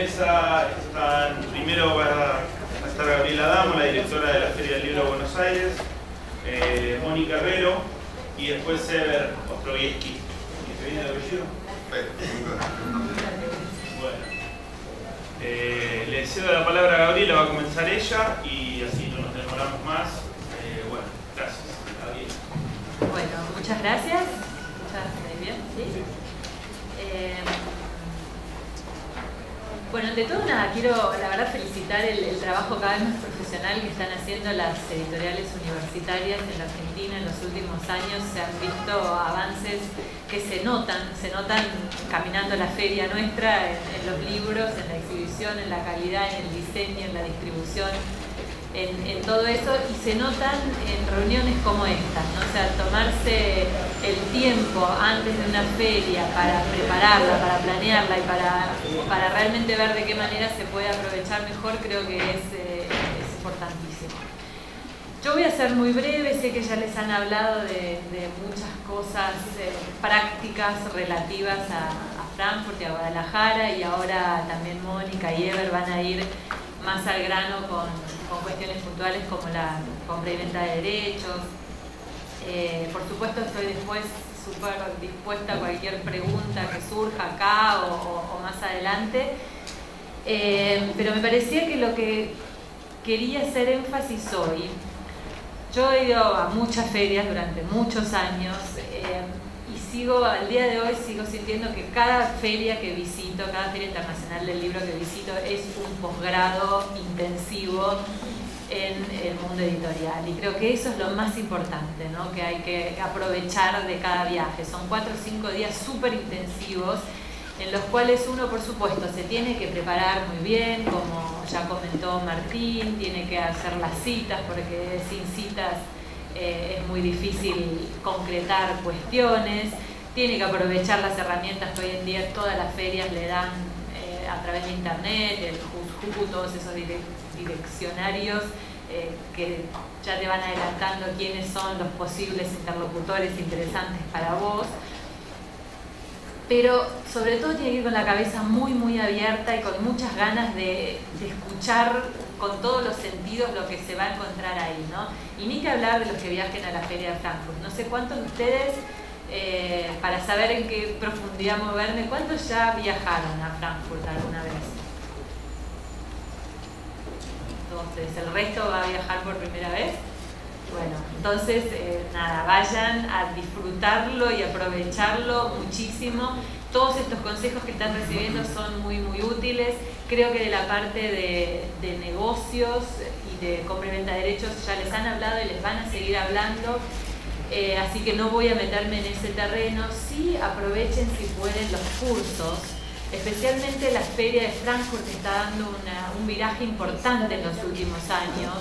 mesa están, primero va a estar Gabriela Adamo, la directora de la Feria del Libro de Buenos Aires, Mónica Herrero y después Sever Ostrovieski. ¿Te viene el apellido? Bueno. Le cedo la palabra a Gabriela, va a comenzar ella y así no nos demoramos más. Bueno, gracias. Gabriela. Bueno, muchas gracias. ¿Escuchas bien? ¿Sí? Bueno, ante todo nada, quiero la verdad felicitar el trabajo cada vez más profesional que están haciendo las editoriales universitarias en la Argentina. En los últimos años se han visto avances que se notan caminando la feria nuestra, en los libros, en la exhibición, en la calidad, en el diseño, en la distribución, en todo eso, y se notan en reuniones como esta, ¿no? O sea, tomarse el tiempo antes de una feria para prepararla, para planearla y para realmente ver de qué manera se puede aprovechar mejor, creo que es importantísimo. Yo voy a ser muy breve, sé que ya les han hablado de muchas cosas prácticas relativas a Frankfurt y a Guadalajara, y ahora también Mónica y Ever van a ir más al grano con cuestiones puntuales como la compra y venta de derechos. Por supuesto estoy después súper dispuesta a cualquier pregunta que surja acá o más adelante, pero me parecía que lo que quería hacer énfasis hoy, yo he ido a muchas ferias durante muchos años y al día de hoy sigo sintiendo que cada feria que visito, cada feria internacional del libro que visito es un posgrado intensivo en el mundo editorial, y creo que eso es lo más importante, ¿no? Que hay que aprovechar de cada viaje. Son 4 o 5 días súper intensivos en los cuales uno, por supuesto, se tiene que preparar muy bien, como ya comentó Martín, tiene que hacer las citas, porque sin citas es muy difícil concretar cuestiones, tiene que aprovechar las herramientas que hoy en día todas las ferias le dan a través de internet, el Who's Who, todos esos direccionarios que ya te van adelantando quiénes son los posibles interlocutores interesantes para vos. Pero sobre todo tiene que ir con la cabeza muy abierta y con muchas ganas de escuchar con todos los sentidos lo que se va a encontrar ahí, ¿no? Y ni que hablar de los que viajen a la Feria de Frankfurt. No sé cuántos de ustedes, para saber en qué profundidad moverme, ¿cuántos ya viajaron a Frankfurt alguna vez? Entonces, ¿el resto va a viajar por primera vez? Bueno, entonces, nada, vayan a disfrutarlo y aprovecharlo muchísimo. Todos estos consejos que están recibiendo son muy útiles. Creo que de la parte de negocios y de compra y venta de derechos ya les han hablado y les van a seguir hablando. Así que no voy a meterme en ese terreno. Sí, aprovechen si pueden los cursos. Especialmente la Feria de Frankfurt está dando un viraje importante en los últimos años.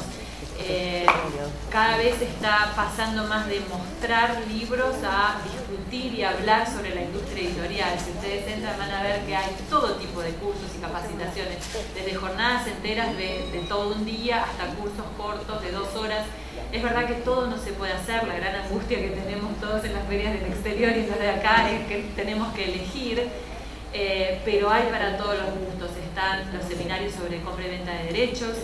Cada vez está pasando más de mostrar libros a discutir y hablar sobre la industria editorial. Si ustedes entran van a ver que hay todo tipo de cursos y capacitaciones, desde jornadas enteras de todo un día hasta cursos cortos de 2 horas. Es verdad que todo no se puede hacer, la gran angustia que tenemos todos en las ferias del exterior y las de acá es que tenemos que elegir, pero hay para todos los gustos. Están los seminarios sobre compra y venta de derechos,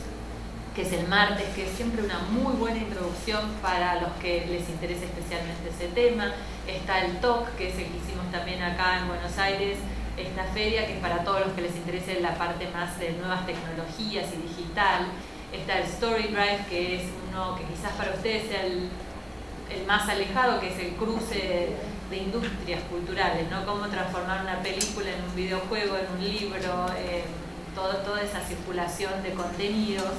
que es el martes, que es siempre una muy buena introducción para los que les interese especialmente ese tema. Está el TOC, que es el que hicimos también acá en Buenos Aires, esta feria, que es para todos los que les interese la parte más de nuevas tecnologías y digital. Está el Story Drive, que es uno que quizás para ustedes sea el más alejado, que es el cruce de industrias culturales, ¿no? Cómo transformar una película en un videojuego, en un libro, toda esa circulación de contenidos.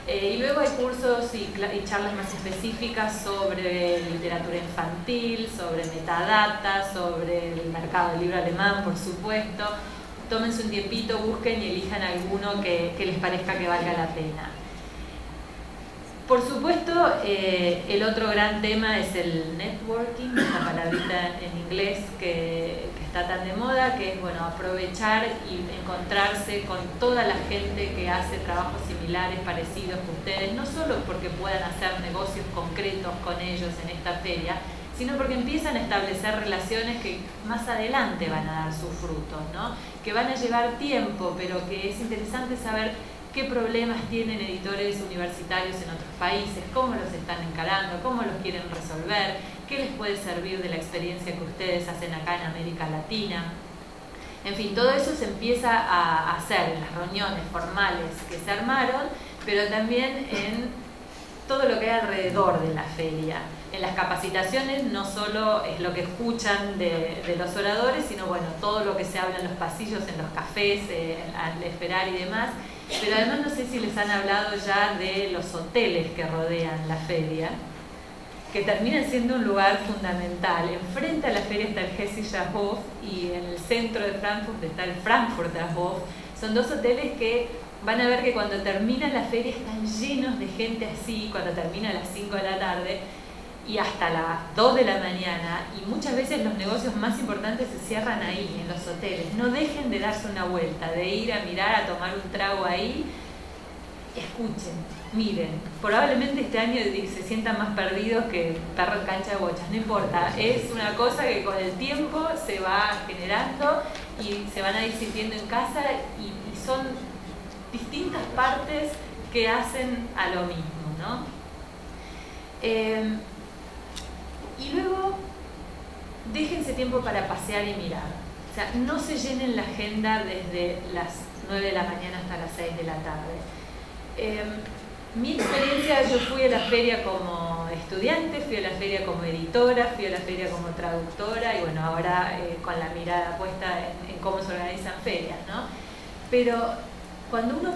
Y luego hay cursos y charlas más específicas sobre literatura infantil, sobre metadata, sobre el mercado del libro alemán, por supuesto. Tómense un tiempito, busquen y elijan alguno que les parezca que valga la pena. Por supuesto, el otro gran tema es el networking, esta palabrita en inglés que está tan de moda, que es, bueno, aprovechar y encontrarse con toda la gente que hace trabajos similares, parecidos que ustedes, no solo porque puedan hacer negocios concretos con ellos en esta feria, sino porque empiezan a establecer relaciones que más adelante van a dar sus frutos, ¿no? Que van a llevar tiempo, pero que es interesante saber qué problemas tienen editores universitarios en otros países, cómo los están encarando, cómo los quieren resolver, qué les puede servir de la experiencia que ustedes hacen acá en América Latina. En fin, todo eso se empieza a hacer en las reuniones formales que se armaron, pero también en todo lo que hay alrededor de la feria. En las capacitaciones no solo es lo que escuchan de los oradores, sino bueno, todo lo que se habla en los pasillos, en los cafés, al esperar y demás. Pero además no sé si les han hablado ya de los hoteles que rodean la feria, que terminan siendo un lugar fundamental. Enfrente a la feria está el Hessischer Hof y en el centro de Frankfurt está el Frankfurter Hof. Son dos hoteles que van a ver que cuando termina la feria están llenos de gente así, cuando termina a las 5 de la tarde y hasta las 2 de la mañana, y muchas veces los negocios más importantes se cierran ahí, en los hoteles. No dejen de darse una vuelta, de ir a mirar, a tomar un trago ahí. Escuchen, miren, probablemente este año se sientan más perdidos que perro en cancha de bochas, no importa, es una cosa que con el tiempo se va generando y se van a ir sintiendo en casa y son distintas partes que hacen a lo mismo, ¿no? Y luego déjense tiempo para pasear y mirar. O sea, no se llenen la agenda desde las 9 de la mañana hasta las 6 de la tarde. Mi experiencia, yo fui a la feria como estudiante, fui a la feria como editora, fui a la feria como traductora y bueno, ahora con la mirada puesta en cómo se organizan ferias, ¿no? Pero cuando uno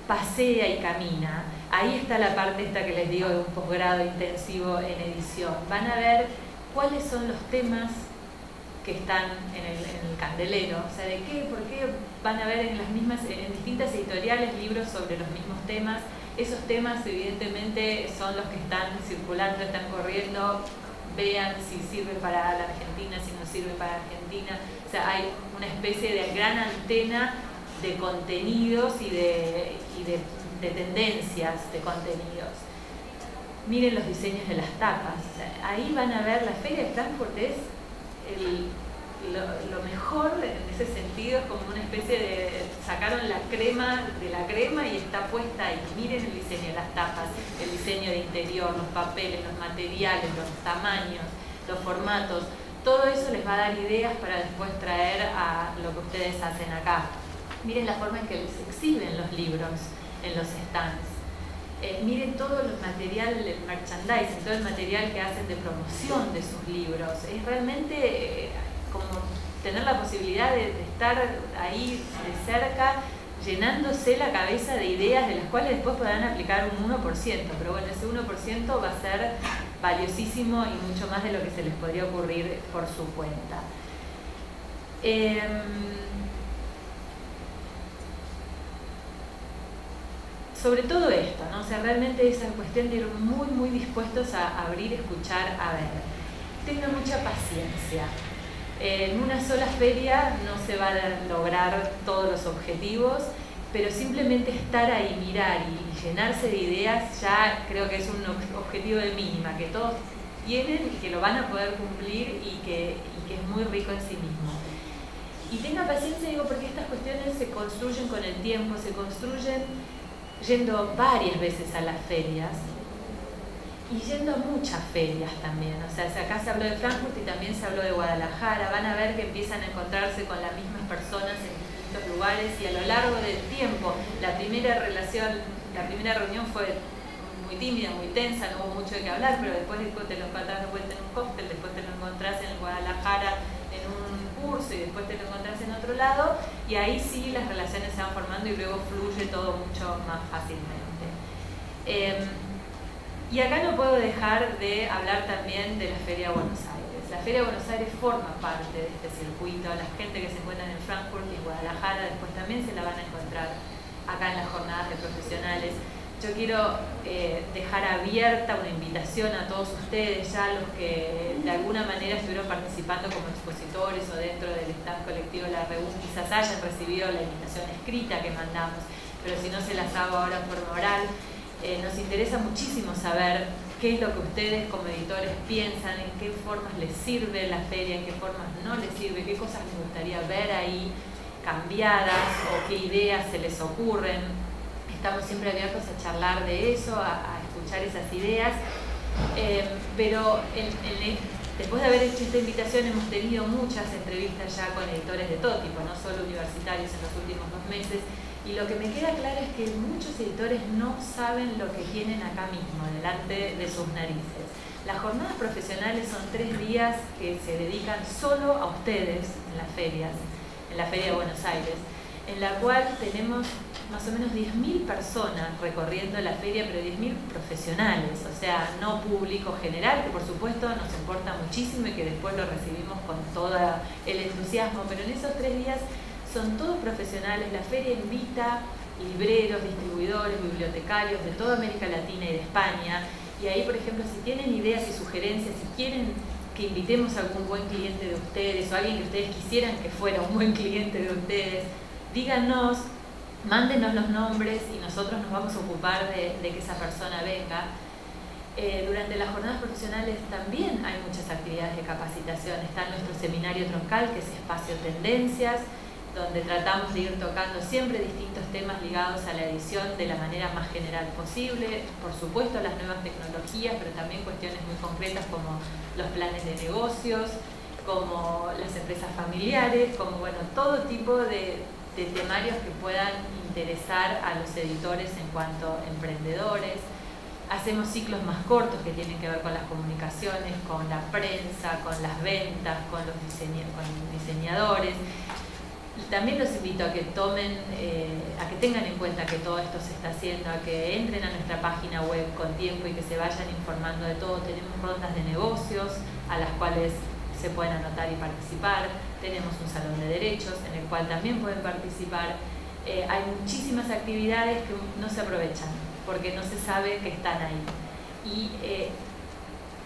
pasea y camina, ahí está la parte esta que les digo de un posgrado intensivo en edición. Van a ver cuáles son los temas que están en el candelero, o sea, de qué, por qué van a ver en distintas editoriales libros sobre los mismos temas. Esos temas evidentemente son los que están circulando, están corriendo, vean si sirve para la Argentina, si no sirve para Argentina. O sea, hay una especie de gran antena de contenidos y de tendencias de contenidos. Miren los diseños de las tapas. O sea, ahí van a ver, la Feria de Frankfurt es lo mejor en ese sentido, es como una especie de sacaron la crema de la crema y está puesta ahí. Miren el diseño de las tapas, el diseño de interior, los papeles, los materiales, los tamaños, los formatos. Todo eso les va a dar ideas para después traer a lo que ustedes hacen acá. Miren la forma en que les exhiben los libros en los stands. Miren todo el material, el merchandising, todo el material que hacen de promoción de sus libros. Es realmente como tener la posibilidad de estar ahí de cerca, llenándose la cabeza de ideas de las cuales después podrán aplicar un 1%, pero bueno, ese 1% va a ser valiosísimo y mucho más de lo que se les podría ocurrir por su cuenta. Sobre todo esto, ¿no? O sea, realmente esa cuestión de ir muy dispuestos a abrir, escuchar, a ver. Tengan mucha paciencia. En una sola feria no se van a lograr todos los objetivos, pero simplemente estar ahí, mirar y llenarse de ideas ya creo que es un objetivo de mínima, que todos tienen y que lo van a poder cumplir y que es muy rico en sí mismo. Y tengan paciencia, digo, porque estas cuestiones se construyen con el tiempo, se construyen yendo varias veces a las ferias y yendo a muchas ferias también. O sea, acá se habló de Frankfurt y también se habló de Guadalajara. Van a ver que empiezan a encontrarse con las mismas personas en distintos lugares y a lo largo del tiempo la primera reunión fue muy tímida, muy tensa, no hubo mucho de qué hablar, pero después te lo encontrás de vuelta en un cóctel, después te lo encontrás en Guadalajara en un curso y después te lo encontrás en otro lado, y ahí sí las relaciones se van formando y luego fluye todo mucho más fácilmente. Y acá no puedo dejar de hablar también de la Feria de Buenos Aires. La Feria de Buenos Aires forma parte de este circuito. La gente que se encuentra en Frankfurt y Guadalajara después también se la van a encontrar acá en las jornadas de profesionales. Yo quiero dejar abierta una invitación a todos ustedes, ya los que de alguna manera estuvieron participando como expositores o dentro del stand colectivo La Reúne, quizás hayan recibido la invitación escrita que mandamos, pero si no se las hago ahora por oral. Nos interesa muchísimo saber qué es lo que ustedes como editores piensan, en qué formas les sirve la feria, en qué formas no les sirve, qué cosas les gustaría ver ahí cambiadas o qué ideas se les ocurren. Estamos siempre abiertos a charlar de eso, a escuchar esas ideas, pero después de haber hecho esta invitación hemos tenido muchas entrevistas ya con editores de todo tipo, no solo universitarios en los últimos 2 meses, y lo que me queda claro es que muchos editores no saben lo que tienen acá mismo, delante de sus narices. Las jornadas profesionales son 3 días que se dedican solo a ustedes en las ferias, en la Feria de Buenos Aires, en la cual tenemos más o menos 10.000 personas recorriendo la feria, pero 10.000 profesionales, o sea, no público general, que por supuesto nos importa muchísimo y que después lo recibimos con todo el entusiasmo, pero en esos 3 días son todos profesionales. La feria invita libreros, distribuidores, bibliotecarios de toda América Latina y de España, y ahí, por ejemplo, si tienen ideas y sugerencias, si quieren que invitemos a algún buen cliente de ustedes o a alguien que ustedes quisieran que fuera un buen cliente de ustedes, díganos, mándenos los nombres y nosotros nos vamos a ocupar de que esa persona venga. Durante las jornadas profesionales también hay muchas actividades de capacitación. Está nuestro seminario troncal, que es Espacio Tendencias, donde tratamos de ir tocando siempre distintos temas ligados a la edición de la manera más general posible. Por supuesto, las nuevas tecnologías, pero también cuestiones muy concretas como los planes de negocios, como las empresas familiares, como bueno, todo tipo de temarios que puedan interesar a los editores en cuanto a emprendedores. Hacemos ciclos más cortos que tienen que ver con las comunicaciones, con la prensa, con las ventas, con los diseñadores. Y también los invito a que tomen, a que tengan en cuenta que todo esto se está haciendo, a que entren a nuestra página web con tiempo y que se vayan informando de todo. Tenemos rondas de negocios a las cuales se pueden anotar y participar. Tenemos un salón de derechos en el cual también pueden participar. Hay muchísimas actividades que no se aprovechan porque no se sabe que están ahí. Y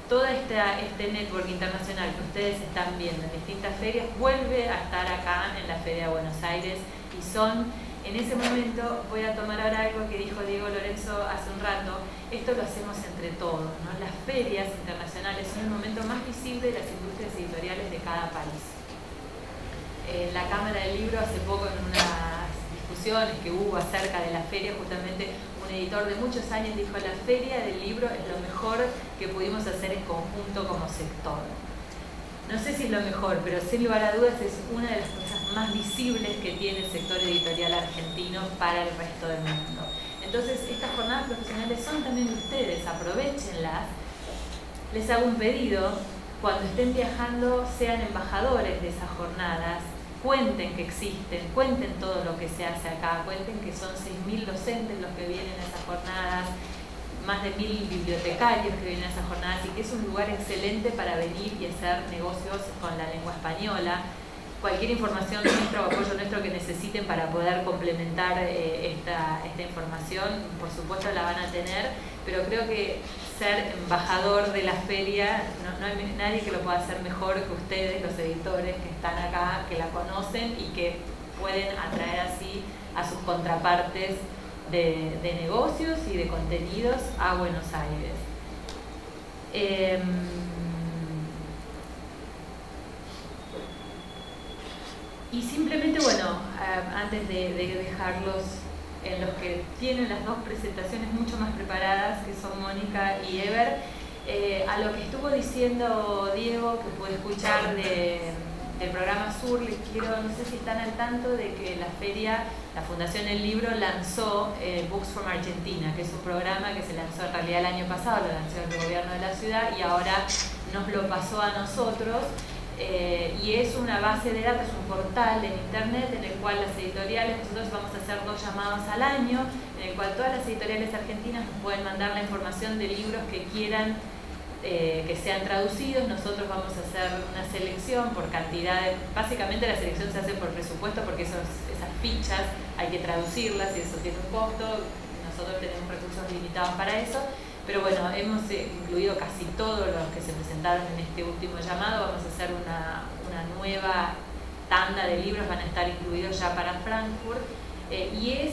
todo este network internacional que ustedes están viendo en distintas ferias vuelve a estar acá en la Feria de Buenos Aires, y son, en ese momento, voy a tomar ahora algo que dijo Diego Lorenzo hace un rato, esto lo hacemos entre todos, ¿no? Las ferias internacionales son el momento más visible de las industrias editoriales de cada país. En la Cámara del Libro, hace poco, en unas discusiones que hubo acerca de la feria, justamente un editor de muchos años dijo: la Feria del Libro es lo mejor que pudimos hacer en conjunto como sector. No sé si es lo mejor, pero sin lugar a dudas es una de las cosas más visibles que tiene el sector editorial argentino para el resto del mundo. Entonces, estas jornadas profesionales son también de ustedes, aprovechenlas. Les hago un pedido: cuando estén viajando, sean embajadores de esas jornadas, cuenten que existen, cuenten todo lo que se hace acá, cuenten que son 6.000 docentes los que vienen a esas jornadas, más de 1.000 bibliotecarios que vienen a esas jornadas, y que es un lugar excelente para venir y hacer negocios con la lengua española. Cualquier información nuestra o apoyo nuestro que necesiten para poder complementar esta información, por supuesto la van a tener, pero creo que ser embajador de la feria, no hay nadie que lo pueda hacer mejor que ustedes, los editores que están acá, que la conocen y que pueden atraer así a sus contrapartes de negocios y de contenidos a Buenos Aires. Y simplemente, bueno, antes de dejarlos en los que tienen las 2 presentaciones mucho más preparadas, que son Mónica y Ever, a lo que estuvo diciendo Diego, que pude escuchar del programa Sur, les quiero, no sé si están al tanto de que la feria, la Fundación del Libro lanzó Books from Argentina, que es un programa que se lanzó en realidad el año pasado, lo lanzó el gobierno de la ciudad y ahora nos lo pasó a nosotros. Y es una base de datos, un portal en internet en el cual las editoriales, nosotros vamos a hacer 2 llamados al año, en el cual todas las editoriales argentinas nos pueden mandar la información de libros que quieran que sean traducidos. Nosotros vamos a hacer una selección por cantidad básicamente la selección se hace por presupuesto, porque esas fichas hay que traducirlas y eso tiene un costo, nosotros tenemos recursos limitados para eso. Pero bueno, hemos incluido casi todos los que se presentaron en este último llamado. Vamos a hacer una nueva tanda de libros, van a estar incluidos ya para Frankfurt. Y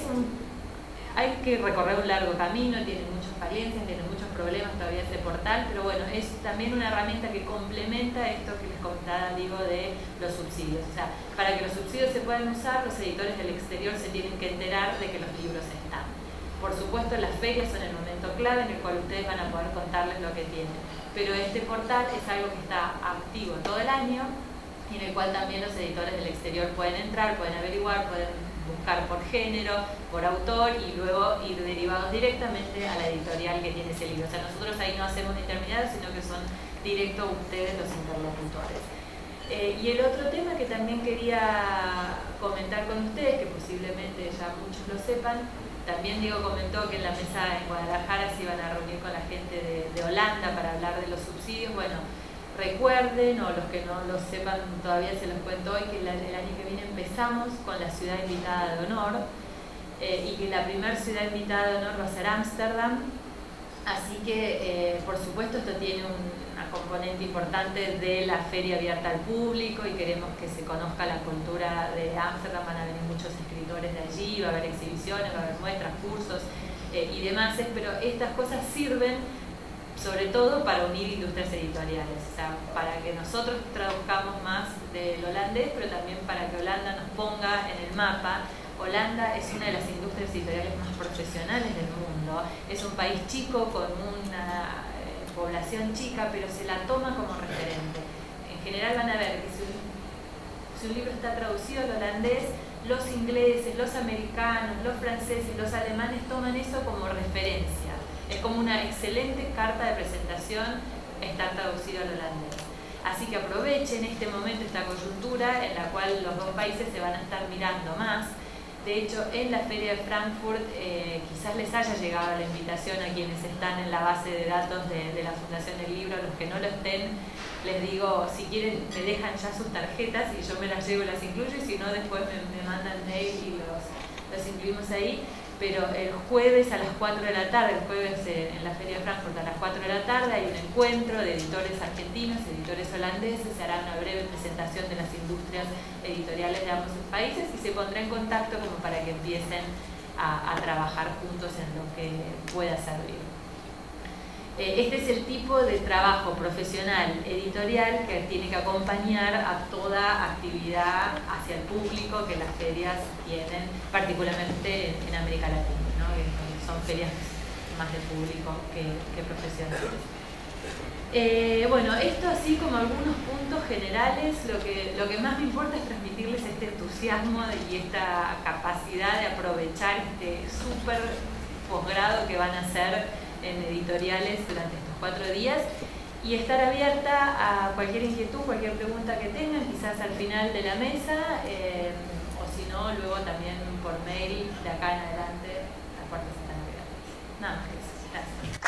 hay que recorrer un largo camino, tiene muchos falencias, tiene muchos problemas todavía este portal, pero bueno, es también una herramienta que complementa esto que les comentaba, digo, de los subsidios. O sea, para que los subsidios se puedan usar, los editores del exterior se tienen que enterar de que los libros están. Por supuesto, las ferias son el momento clave en el cual ustedes van a poder contarles lo que tienen. Pero este portal es algo que está activo todo el año y en el cual también los editores del exterior pueden entrar, pueden averiguar, pueden buscar por género, por autor y luego ir derivados directamente a la editorial que tiene ese libro. O sea, nosotros ahí no hacemos intermediarios, sino que son directos ustedes los interlocutores. Y el otro tema que también quería comentar con ustedes, que posiblemente ya muchos lo sepan, también Diego comentó que en la mesa en Guadalajara se iban a reunir con la gente de Holanda para hablar de los subsidios. Bueno, recuerden, o los que no lo sepan todavía se los cuento hoy, que el año que viene empezamos con la ciudad invitada de honor y que la primera ciudad invitada de honor va a ser Ámsterdam. Así que, por supuesto, esto tiene una componente importante de la feria abierta al público y queremos que se conozca la cultura de Ámsterdam. Van a venir muchos escritores de allí, va a haber exhibiciones, va a haber muestras, cursos y demás, pero estas cosas sirven sobre todo para unir industrias editoriales, o sea, para que nosotros traduzcamos más del holandés, pero también para que Holanda nos ponga en el mapa. Holanda es una de las industrias editoriales más profesionales del mundo, es un país chico con una población chica, pero se la toma como referente. En general van a ver que si un libro está traducido al holandés, los ingleses, los americanos, los franceses, los alemanes toman eso como referencia. Es como una excelente carta de presentación estar traducido al holandés. Así que aprovechen este momento, esta coyuntura en la cual los dos países se van a estar mirando más. De hecho, en la Feria de Frankfurt quizás les haya llegado la invitación a quienes están en la base de datos de la Fundación del Libro. A los que no lo estén, les digo, si quieren me dejan ya sus tarjetas y yo me las llevo y las incluyo, y si no después me mandan mail y los incluimos ahí. Pero el jueves a las 4 de la tarde, el jueves en la Feria de Frankfurt a las 4 de la tarde hay un encuentro de editores argentinos, editores holandeses, se hará una breve presentación de las industrias editoriales de ambos países y se pondrá en contacto como para que empiecen a trabajar juntos en lo que pueda servir. Este es el tipo de trabajo profesional editorial que tiene que acompañar a toda actividad hacia el público que las ferias tienen, particularmente en América Latina, ¿no? Son ferias más de público que profesionales. Bueno, esto así como algunos puntos generales. Lo que más me importa es transmitirles este entusiasmo y esta capacidad de aprovechar este súper posgrado que van a hacer en editoriales durante estos 4 días y estar abierta a cualquier inquietud, cualquier pregunta que tengan, quizás al final de la mesa o si no, luego también por mail de acá en adelante. Las puertas están abiertas. Nada más que eso. Gracias.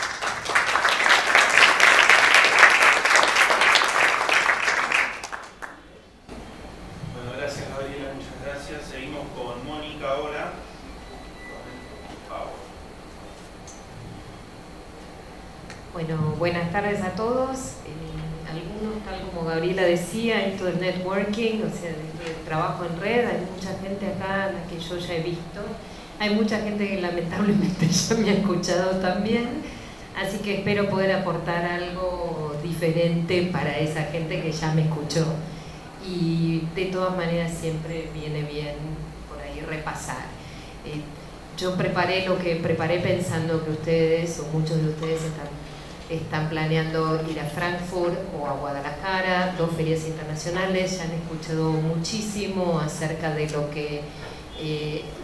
Bueno, gracias Gabriela, muchas gracias. Seguimos con Mónica ahora. Bueno, buenas tardes a todos. Algunos, tal como Gabriela decía, esto del networking, o sea, del trabajo en red, hay mucha gente acá a la que yo ya he visto. Hay mucha gente que lamentablemente ya me ha escuchado también, así que espero poder aportar algo diferente para esa gente que ya me escuchó. Y de todas maneras siempre viene bien por ahí repasar. Yo preparé lo que preparé pensando que ustedes, o muchos de ustedes están planeando ir a Frankfurt o a Guadalajara, 2 ferias internacionales, ya han escuchado muchísimo acerca de lo que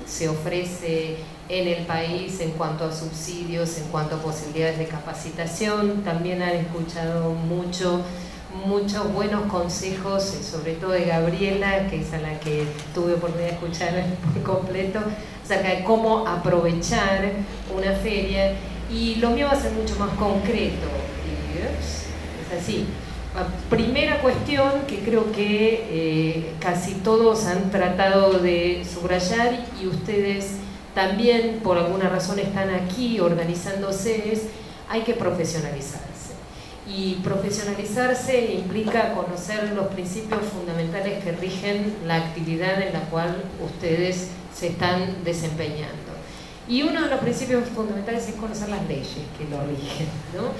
se ofrece en el país en cuanto a subsidios, en cuanto a posibilidades de capacitación. También han escuchado muchos buenos consejos, sobre todo de Gabriela, que es a la que tuve oportunidad de escuchar por completo, acerca de cómo aprovechar una feria. Y lo mío va a ser mucho más concreto. Es así. Primera cuestión que creo que casi todos han tratado de subrayar y ustedes también por alguna razón están aquí organizándose, es hay que profesionalizarse. Y profesionalizarse implica conocer los principios fundamentales que rigen la actividad en la cual ustedes se están desempeñando. Y uno de los principios fundamentales es conocer las leyes que lo rigen, ¿no?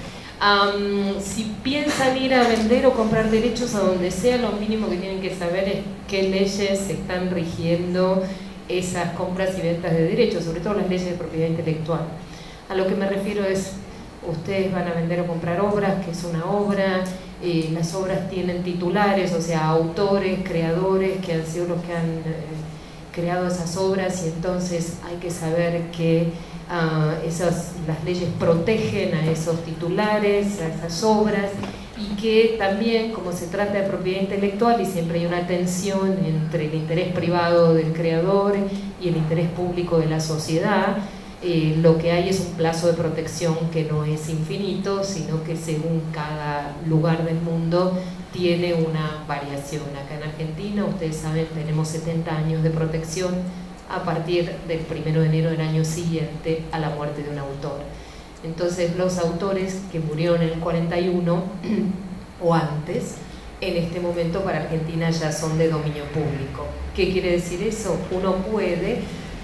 Si piensan ir a vender o comprar derechos a donde sea, lo mínimo que tienen que saber es qué leyes están rigiendo esas compras y ventas de derechos, sobre todo las leyes de propiedad intelectual. A lo que me refiero es, ustedes van a vender o comprar obras, ¿qué es una obra? Las obras tienen titulares, o sea, autores, creadores, que han sido los que han creado esas obras, y entonces hay que saber que las leyes protegen a esos titulares, a esas obras, y que también, como se trata de propiedad intelectual y siempre hay una tensión entre el interés privado del creador y el interés público de la sociedad, lo que hay es un plazo de protección que no es infinito, sino que según cada lugar del mundo tiene una variación. Acá en Argentina, ustedes saben, tenemos 70 años de protección a partir del 1 de enero del año siguiente a la muerte de un autor. Entonces, los autores que murieron en el 41 o antes, en este momento para Argentina ya son de dominio público. ¿Qué quiere decir eso? Uno puede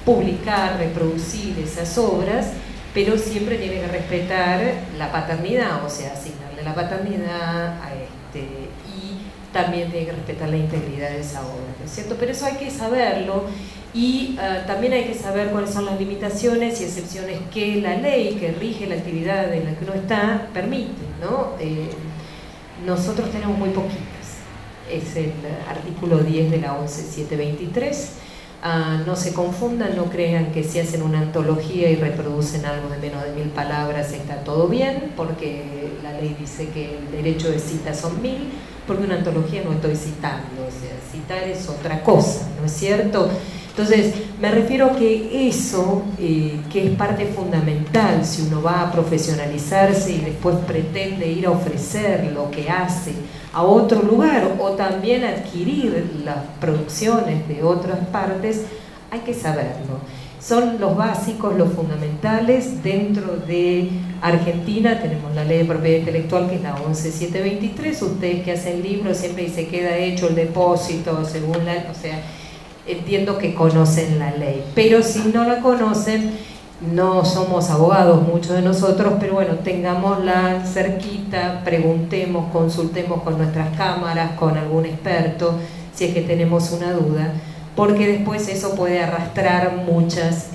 publicar, reproducir esas obras, pero siempre tiene que respetar la paternidad, o sea, asignarle la paternidad a y también tiene que respetar la integridad de esa obra, ¿no es cierto? Pero eso hay que saberlo, y también hay que saber cuáles son las limitaciones y excepciones que la ley que rige la actividad en la que uno está permite, ¿no? Nosotros tenemos muy poquitas, es el artículo 10 de la 11723. No se confundan, no crean que si hacen una antología y reproducen algo de menos de 1000 palabras está todo bien, porque la ley dice que el derecho de cita son 1000, porque una antología no estoy citando, o sea, citar es otra cosa, ¿no es cierto? Entonces, me refiero a que eso, que es parte fundamental si uno va a profesionalizarse y después pretende ir a ofrecer lo que hace a otro lugar o también adquirir las producciones de otras partes, hay que saberlo. Son los básicos, los fundamentales. Dentro de Argentina tenemos la ley de propiedad intelectual, que es la 11723. Ustedes que hacen libros siempre dice queda hecho el depósito según la... O sea, entiendo que conocen la ley, pero si no la conocen, no somos abogados muchos de nosotros, pero bueno, tengámosla cerquita, preguntemos, consultemos con nuestras cámaras, con algún experto, si es que tenemos una duda, porque después eso puede arrastrar muchas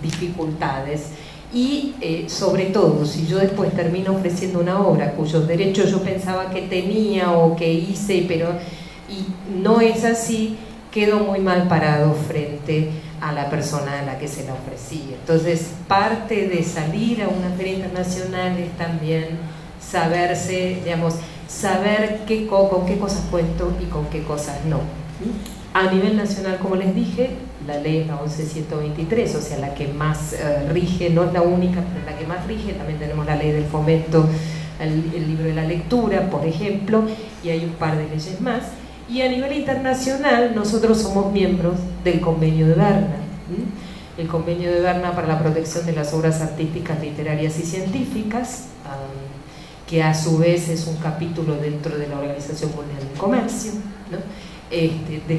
dificultades. Y sobre todo, si yo después termino ofreciendo una obra cuyos derechos yo pensaba que tenía o que hice, pero y no es así, quedo muy mal parado frente a la persona a la que se la ofrecía. Entonces, parte de salir a una feria internacional es también saberse, digamos, saber con qué cosas cuento y con qué cosas no. A nivel nacional, como les dije, la ley es la 11123, o sea, la que más rige, no es la única, pero la que más rige. También tenemos la ley del fomento, el libro de la lectura, por ejemplo, y hay un par de leyes más. Y a nivel internacional, nosotros somos miembros del Convenio de Berna. El Convenio de Berna para la protección de las obras artísticas, literarias y científicas, que a su vez es un capítulo dentro de la Organización Mundial del Comercio, ¿no? Del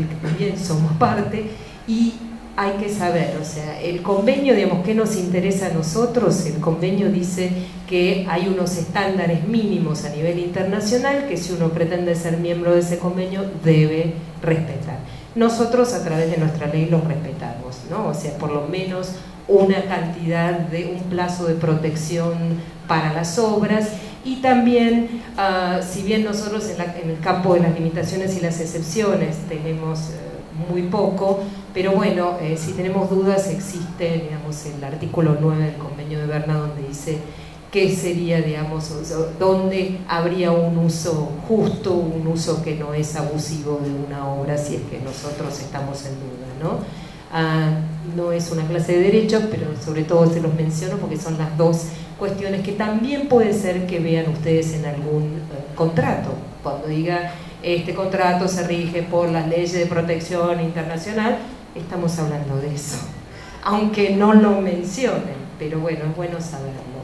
que también somos parte, y hay que saber, o sea, el convenio, digamos, ¿qué nos interesa a nosotros? El convenio dice que hay unos estándares mínimos a nivel internacional que si uno pretende ser miembro de ese convenio debe respetar. Nosotros a través de nuestra ley los respetamos, ¿no? O sea, por lo menos una cantidad de un plazo de protección para las obras, y también, si bien nosotros en el campo de las limitaciones y las excepciones tenemos muy poco, pero bueno, si tenemos dudas existe, digamos, el artículo 9 del Convenio de Berna, donde dice qué sería, digamos, dónde habría un uso justo, un uso que no es abusivo de una obra, si es que nosotros estamos en duda, ¿no? No es una clase de derecho, pero sobre todo se los menciono porque son las dos cuestiones que también puede ser que vean ustedes en algún contrato, cuando diga este contrato se rige por las leyes de protección internacional, estamos hablando de eso, aunque no lo mencionen, pero bueno, es bueno saberlo.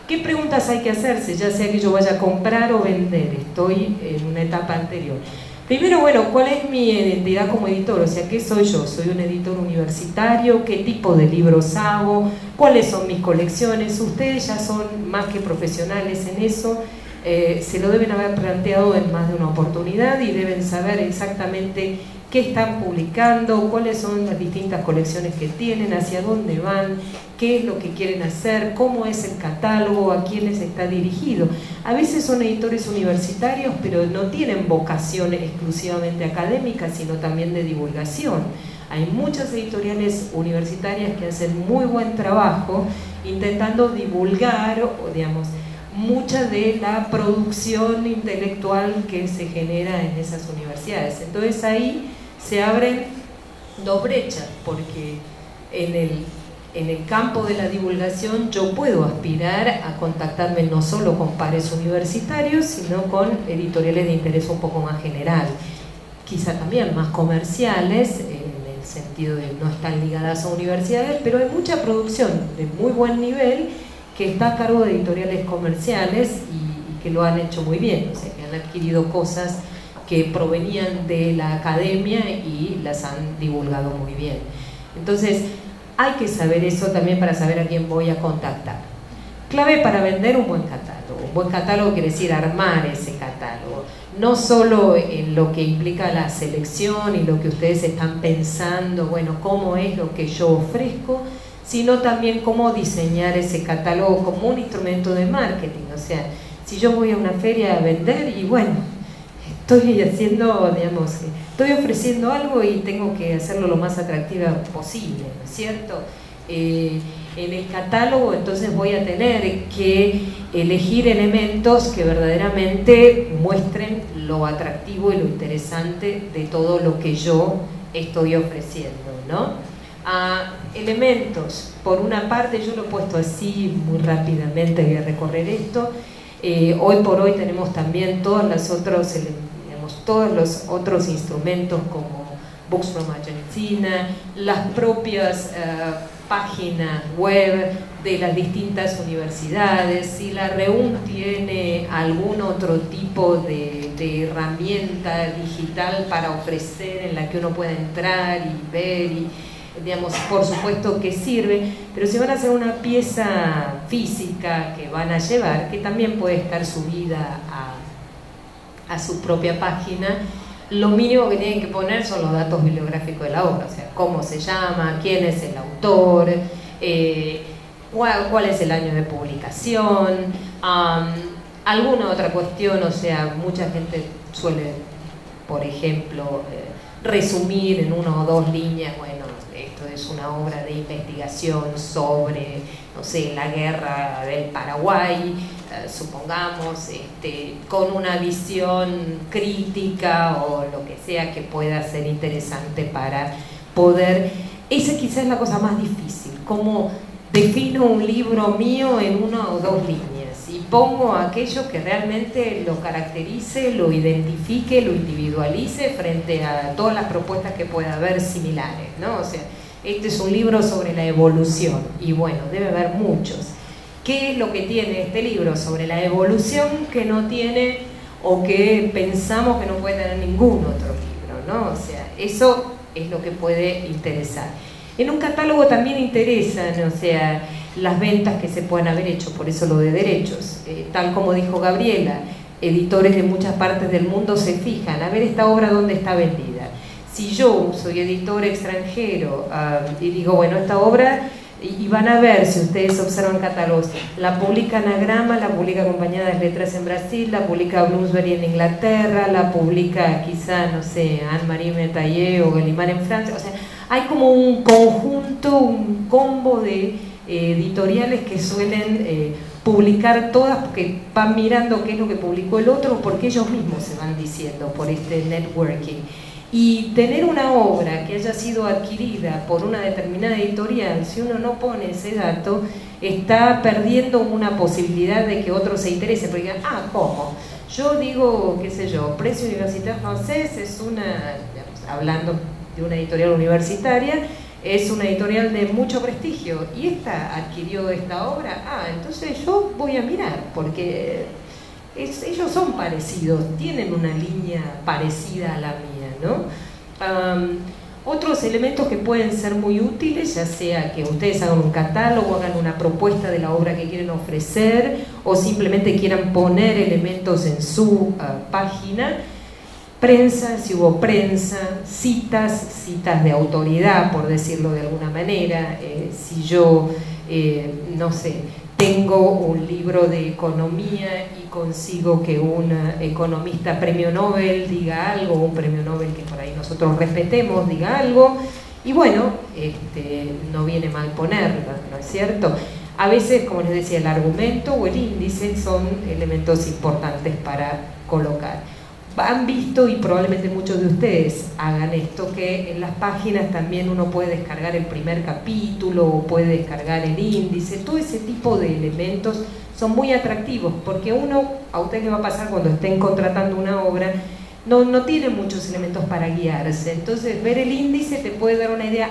¿Qué preguntas hay que hacerse? Ya sea que yo vaya a comprar o vender, estoy en una etapa anterior. Primero, bueno, ¿cuál es mi identidad como editor? O sea, ¿qué soy yo? ¿Soy un editor universitario? ¿Qué tipo de libros hago? ¿Cuáles son mis colecciones? Ustedes ya son más que profesionales en eso, se lo deben haber planteado en más de una oportunidad y deben saber exactamente qué están publicando, cuáles son las distintas colecciones que tienen, hacia dónde van, qué es lo que quieren hacer, cómo es el catálogo, a quiénes está dirigido. A veces son editores universitarios, pero no tienen vocación exclusivamente académica, sino también de divulgación. Hay muchas editoriales universitarias que hacen muy buen trabajo intentando divulgar, o digamos, mucha de la producción intelectual que se genera en esas universidades. Entonces ahí se abren dos brechas, porque en el campo de la divulgación yo puedo aspirar a contactarme no solo con pares universitarios, sino con editoriales de interés un poco más general, quizá también más comerciales, en el sentido de no están ligadas a universidades, pero hay mucha producción de muy buen nivel que está a cargo de editoriales comerciales y que lo han hecho muy bien, o sea, que han adquirido cosas que provenían de la academia y las han divulgado muy bien. Entonces, hay que saber eso también para saber a quién voy a contactar. Clave para vender un buen catálogo. Un buen catálogo quiere decir armar ese catálogo, no solo en lo que implica la selección y lo que ustedes están pensando, bueno, cómo es lo que yo ofrezco, sino también cómo diseñar ese catálogo como un instrumento de marketing. O sea, si yo voy a una feria a vender y bueno, estoy haciendo, digamos, estoy ofreciendo algo y tengo que hacerlo lo más atractiva posible, ¿no es cierto? En el catálogo entonces voy a tener que elegir elementos que verdaderamente muestren lo atractivo y lo interesante de todo lo que yo estoy ofreciendo, ¿no? Elementos, por una parte, yo lo he puesto así muy rápidamente, voy a recorrer esto. Hoy por hoy tenemos también todos los otros instrumentos como Books from Argentina, las propias páginas web de las distintas universidades. Si la REUN tiene algún otro tipo de herramienta digital para ofrecer en la que uno pueda entrar y ver y, digamos, por supuesto que sirve, pero si van a hacer una pieza física que van a llevar, que también puede estar subida a su propia página, lo mínimo que tienen que poner son los datos bibliográficos de la obra, o sea, cómo se llama, quién es el autor, cuál es el año de publicación, alguna otra cuestión. O sea, mucha gente suele, por ejemplo, resumir en 1 o 2 líneas, bueno, esto es una obra de investigación sobre, no sé, la guerra del Paraguay, supongamos, con una visión crítica o lo que sea que pueda ser interesante para poder... Esa quizás es la cosa más difícil, cómo defino un libro mío en 1 o 2 líneas y pongo aquello que realmente lo caracterice, lo identifique, lo individualice frente a todas las propuestas que pueda haber similares, ¿no? O sea, este es un libro sobre la evolución y bueno, debe haber muchos. ¿Qué es lo que tiene este libro sobre la evolución que no tiene o que pensamos que no puede tener ningún otro libro, ¿no? O sea, eso es lo que puede interesar. En un catálogo también interesan, o sea, las ventas que se puedan haber hecho, por eso lo de derechos. Tal como dijo Gabriela, editores de muchas partes del mundo se fijan, a ver esta obra dónde está vendida. Si yo soy editor extranjero y digo, bueno, esta obra... Y van a ver, si ustedes observan catálogos, la publica Anagrama, la publica Compañía de Letras en Brasil, la publica Bloomsbury en Inglaterra, la publica quizá, no sé, Anne-Marie Metayer o Gallimard en Francia. O sea, hay como un conjunto, un combo de editoriales que suelen publicar todas, porque van mirando qué es lo que publicó el otro, porque ellos mismos se van diciendo por este networking. Y tener una obra que haya sido adquirida por una determinada editorial, si uno no pone ese dato, está perdiendo una posibilidad de que otro se interese, porque digan, ¿cómo? Yo digo, qué sé yo, Presse Universitaire Française es una, digamos, hablando de una editorial universitaria, es una editorial de mucho prestigio, y esta adquirió esta obra, entonces yo voy a mirar, porque ellos son parecidos, tienen una línea parecida a la mía, ¿no? Otros elementos que pueden ser muy útiles, ya sea que ustedes hagan un catálogo, hagan una propuesta de la obra que quieren ofrecer, o simplemente quieran poner elementos en su página. Prensa, si hubo prensa, citas de autoridad, por decirlo de alguna manera. Si yo, no sé, tengo un libro de economía y consigo que un economista premio Nobel diga algo, un premio Nobel que por ahí nosotros respetemos diga algo, y bueno, no viene mal ponerlo, ¿no es cierto? A veces, como les decía, el argumento o el índice son elementos importantes para colocar. Han visto, y probablemente muchos de ustedes hagan esto, que en las páginas también uno puede descargar el primer capítulo o puede descargar el índice. Todo ese tipo de elementos son muy atractivos, porque a ustedes les va a pasar cuando estén contratando una obra, no tiene muchos elementos para guiarse. Entonces ver el índice te puede dar una idea,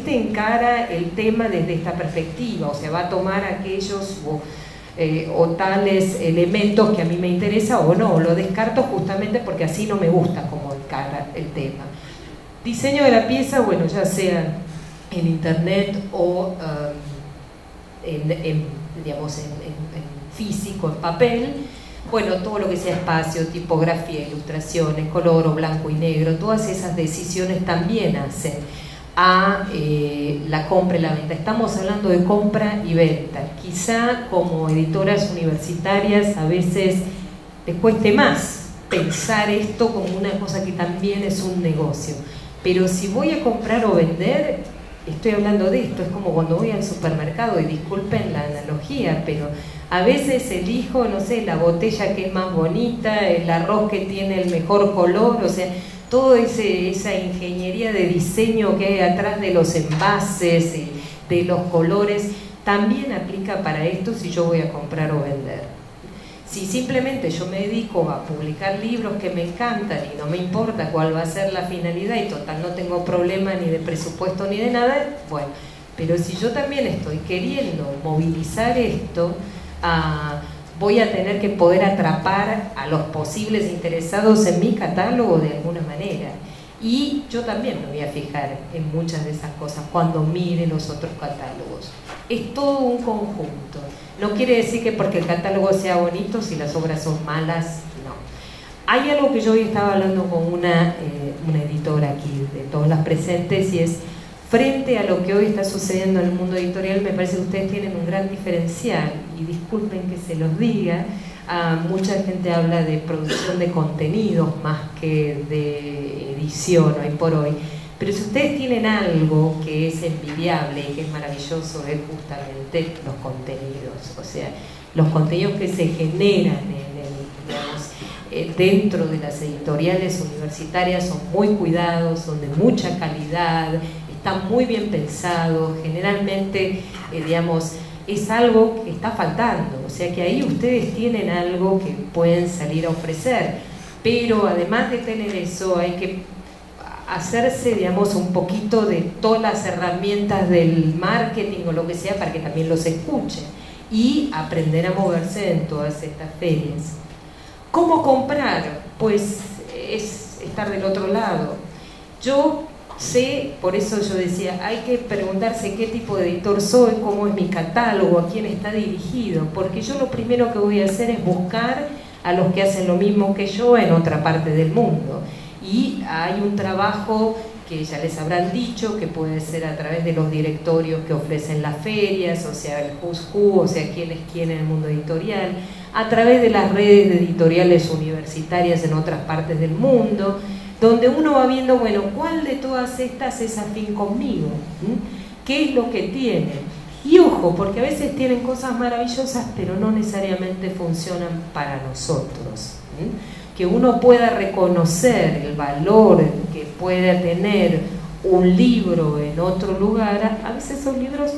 encara el tema desde esta perspectiva, o sea, va a tomar aquellos o tales elementos que a mí me interesa, o no, lo descarto justamente porque así no me gusta como encara el tema. Diseño de la pieza, bueno, ya sea en internet o digamos, en físico, en papel. Bueno, todo lo que sea espacio, tipografía, ilustraciones, color o blanco y negro, todas esas decisiones también hacen a la compra y la venta. Estamos hablando de compra y venta. Quizá como editoras universitarias a veces les cueste más pensar esto como una cosa que también es un negocio. Pero si voy a comprar o vender, estoy hablando de esto, es como cuando voy al supermercado, y disculpen la analogía, pero a veces elijo, no sé, la botella que es más bonita, el arroz que tiene el mejor color, o sea, toda esa ingeniería de diseño que hay atrás de los envases y de los colores, también aplica para esto si yo voy a comprar o vender. Si simplemente yo me dedico a publicar libros que me encantan y no me importa cuál va a ser la finalidad, y total no tengo problema ni de presupuesto ni de nada, bueno, pero si yo también estoy queriendo movilizar esto, voy a tener que poder atrapar a los posibles interesados en mi catálogo de alguna manera. Y yo también me voy a fijar en muchas de esas cosas cuando mire los otros catálogos. Es todo un conjunto. No quiere decir que porque el catálogo sea bonito, si las obras son malas, no. Hay algo que yo hoy estaba hablando con una editora aquí, de todas las presentes, y es, frente a lo que hoy está sucediendo en el mundo editorial, me parece que ustedes tienen un gran diferencial, y disculpen que se los diga, mucha gente habla de producción de contenidos más que de edición hoy por hoy, pero si ustedes tienen algo que es envidiable y que es maravilloso, es justamente los contenidos, o sea, los contenidos que se generan dentro de las editoriales universitarias son muy cuidados, son de mucha calidad, están muy bien pensados, generalmente, digamos, es algo que está faltando, o sea que ahí ustedes tienen algo que pueden salir a ofrecer, pero además de tener eso hay que hacerse, digamos, un poquito de todas las herramientas del marketing o lo que sea para que también los escuchen y aprender a moverse en todas estas ferias. ¿Cómo comprar? Pues es estar del otro lado. Yo sé, por eso yo decía, hay que preguntarse qué tipo de editor soy, cómo es mi catálogo, a quién está dirigido, porque yo lo primero que voy a hacer es buscar a los que hacen lo mismo que yo en otra parte del mundo. Y hay un trabajo que ya les habrán dicho, que puede ser a través de los directorios que ofrecen las ferias, o sea, el Who's Who, o sea, quién es quién en el mundo editorial, a través de las redes de editoriales universitarias en otras partes del mundo, donde uno va viendo, bueno, ¿cuál de todas estas es afín conmigo? ¿Qué es lo que tienen? Y ojo, porque a veces tienen cosas maravillosas, pero no necesariamente funcionan para nosotros. Que uno pueda reconocer el valor que puede tener un libro en otro lugar, a veces esos libros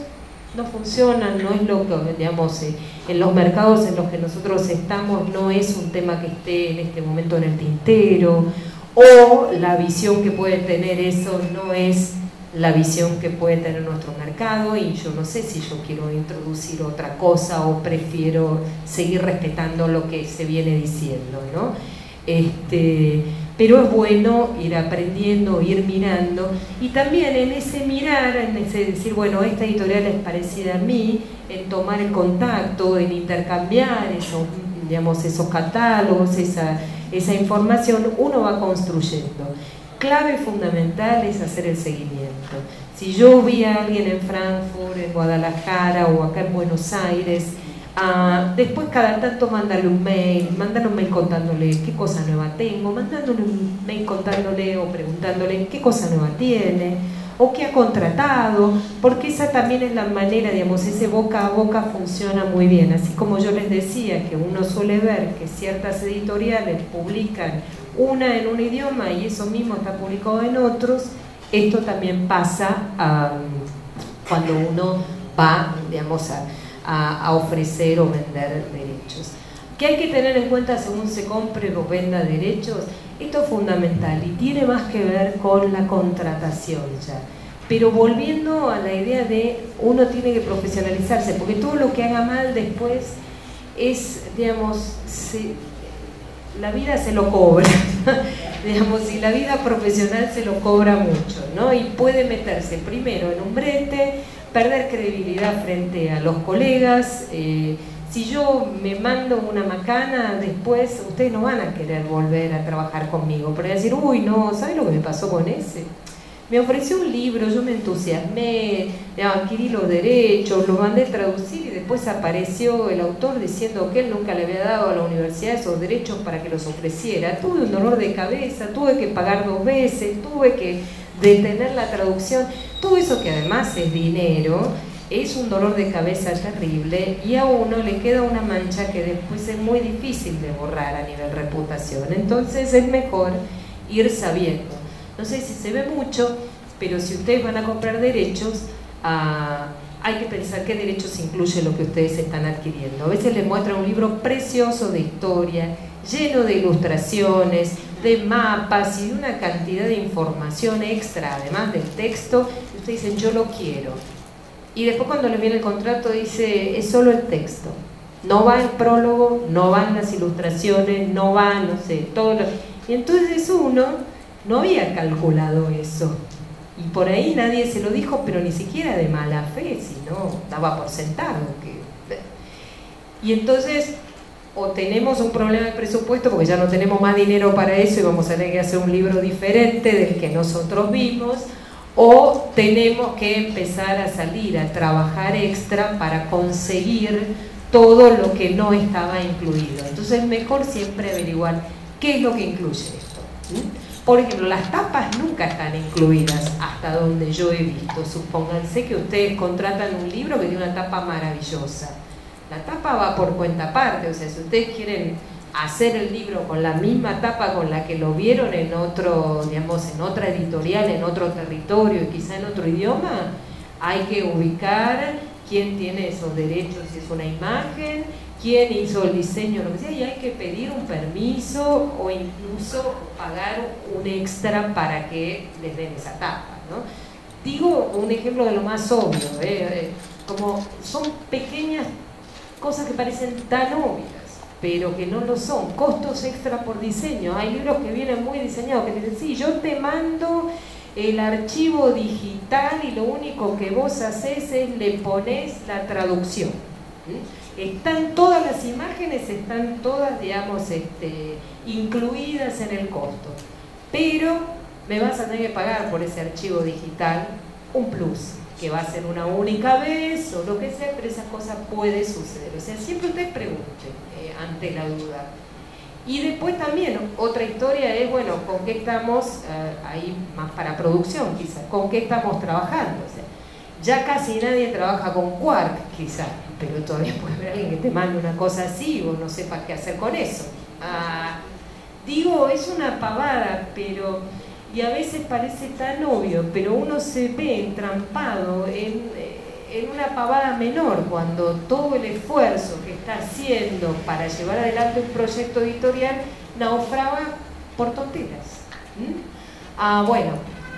no funcionan, no es lo que, digamos, en los mercados en los que nosotros estamos, no es un tema que esté en este momento en el tintero, o la visión que puede tener eso no es la visión que puede tener nuestro mercado, y yo no sé si yo quiero introducir otra cosa o prefiero seguir respetando lo que se viene diciendo, ¿no? Pero es bueno ir aprendiendo, ir mirando, y también en ese mirar, en ese decir, bueno, esta editorial es parecida a mí, en tomar el contacto, en intercambiar esos, digamos, esos catálogos, esa información, uno va construyendo. Clave fundamental es hacer el seguimiento. Si yo vi a alguien en Frankfurt, en Guadalajara o acá en Buenos Aires, después cada tanto mándale un mail contándole qué cosa nueva tengo, mandándole un mail contándole o preguntándole qué cosa nueva tiene o qué ha contratado, porque esa también es la manera, digamos, ese boca a boca funciona muy bien. Así como yo les decía que uno suele ver que ciertas editoriales publican una en un idioma y eso mismo está publicado en otros, esto también pasa cuando uno va, digamos, a ofrecer o vender derechos. ¿Qué hay que tener en cuenta según se compre o venda derechos? Esto es fundamental y tiene más que ver con la contratación ya. Pero volviendo a la idea de uno tiene que profesionalizarse, porque todo lo que haga mal después es, digamos, la vida se lo cobra, digamos, y la vida profesional se lo cobra mucho, ¿no? Y puede meterse primero en un brete, perder credibilidad frente a los colegas. Si yo me mando una macana, después ustedes no van a querer volver a trabajar conmigo, pero decir, uy, no, ¿sabes lo que me pasó con ese? Me ofreció un libro, yo me entusiasmé, adquirí los derechos, lo mandé a traducir y después apareció el autor diciendo que él nunca le había dado a la universidad esos derechos para que los ofreciera. Tuve un dolor de cabeza, tuve que pagar 2 veces, tuve que detener la traducción. Todo eso, que además es dinero, es un dolor de cabeza terrible y a uno le queda una mancha que después es muy difícil de borrar a nivel reputación. Entonces es mejor ir sabiendo. No sé si se ve mucho, pero si ustedes van a comprar derechos, hay que pensar qué derechos incluye lo que ustedes están adquiriendo. A veces les muestran un libro precioso de historia, lleno de ilustraciones, de mapas y de una cantidad de información extra, además del texto, y ustedes dicen, yo lo quiero. Y después cuando les viene el contrato dice, es solo el texto. No va el prólogo, no van las ilustraciones, no va, no sé, todo lo... Y entonces uno no había calculado eso, y por ahí nadie se lo dijo, pero ni siquiera de mala fe, sino daba por sentado y entonces o tenemos un problema de presupuesto porque ya no tenemos más dinero para eso y vamos a tener que hacer un libro diferente del que nosotros vimos, o tenemos que empezar a salir a trabajar extra para conseguir todo lo que no estaba incluido. Entonces es mejor siempre averiguar qué es lo que incluye esto. Por ejemplo, las tapas nunca están incluidas hasta donde yo he visto. Supónganse que ustedes contratan un libro que tiene una tapa maravillosa. La tapa va por cuenta aparte, o sea, si ustedes quieren hacer el libro con la misma tapa con la que lo vieron en otro, digamos, en otra editorial, en otro territorio y quizá en otro idioma, hay que ubicar quién tiene esos derechos, si es una imagen, quién hizo el diseño, lo que sea, y hay que pedir un permiso o incluso pagar un extra para que les den esa tapa, ¿no? Digo un ejemplo de lo más obvio, como son pequeñas cosas que parecen tan obvias, pero que no lo son. Costos extra por diseño. Hay libros que vienen muy diseñados, que dicen, sí, yo te mando el archivo digital y lo único que vos haces es le pones la traducción. Están todas las imágenes, están todas, digamos, incluidas en el costo, pero me vas a tener que pagar por ese archivo digital un plus, que va a ser una única vez o lo que sea, pero esa cosa puede suceder. O sea, siempre ustedes pregunten ante la duda. Y después también otra historia es, bueno, ¿con qué estamos, ahí más para producción quizás, con qué estamos trabajando? O sea, ya casi nadie trabaja con Quark quizás, pero todavía puede haber alguien que te mande una cosa así y vos no sepas qué hacer con eso. Digo, es una pavada, pero... y a veces parece tan obvio, pero uno se ve entrampado en una pavada menor cuando todo el esfuerzo que está haciendo para llevar adelante un proyecto editorial naufraga por tonteras. Bueno,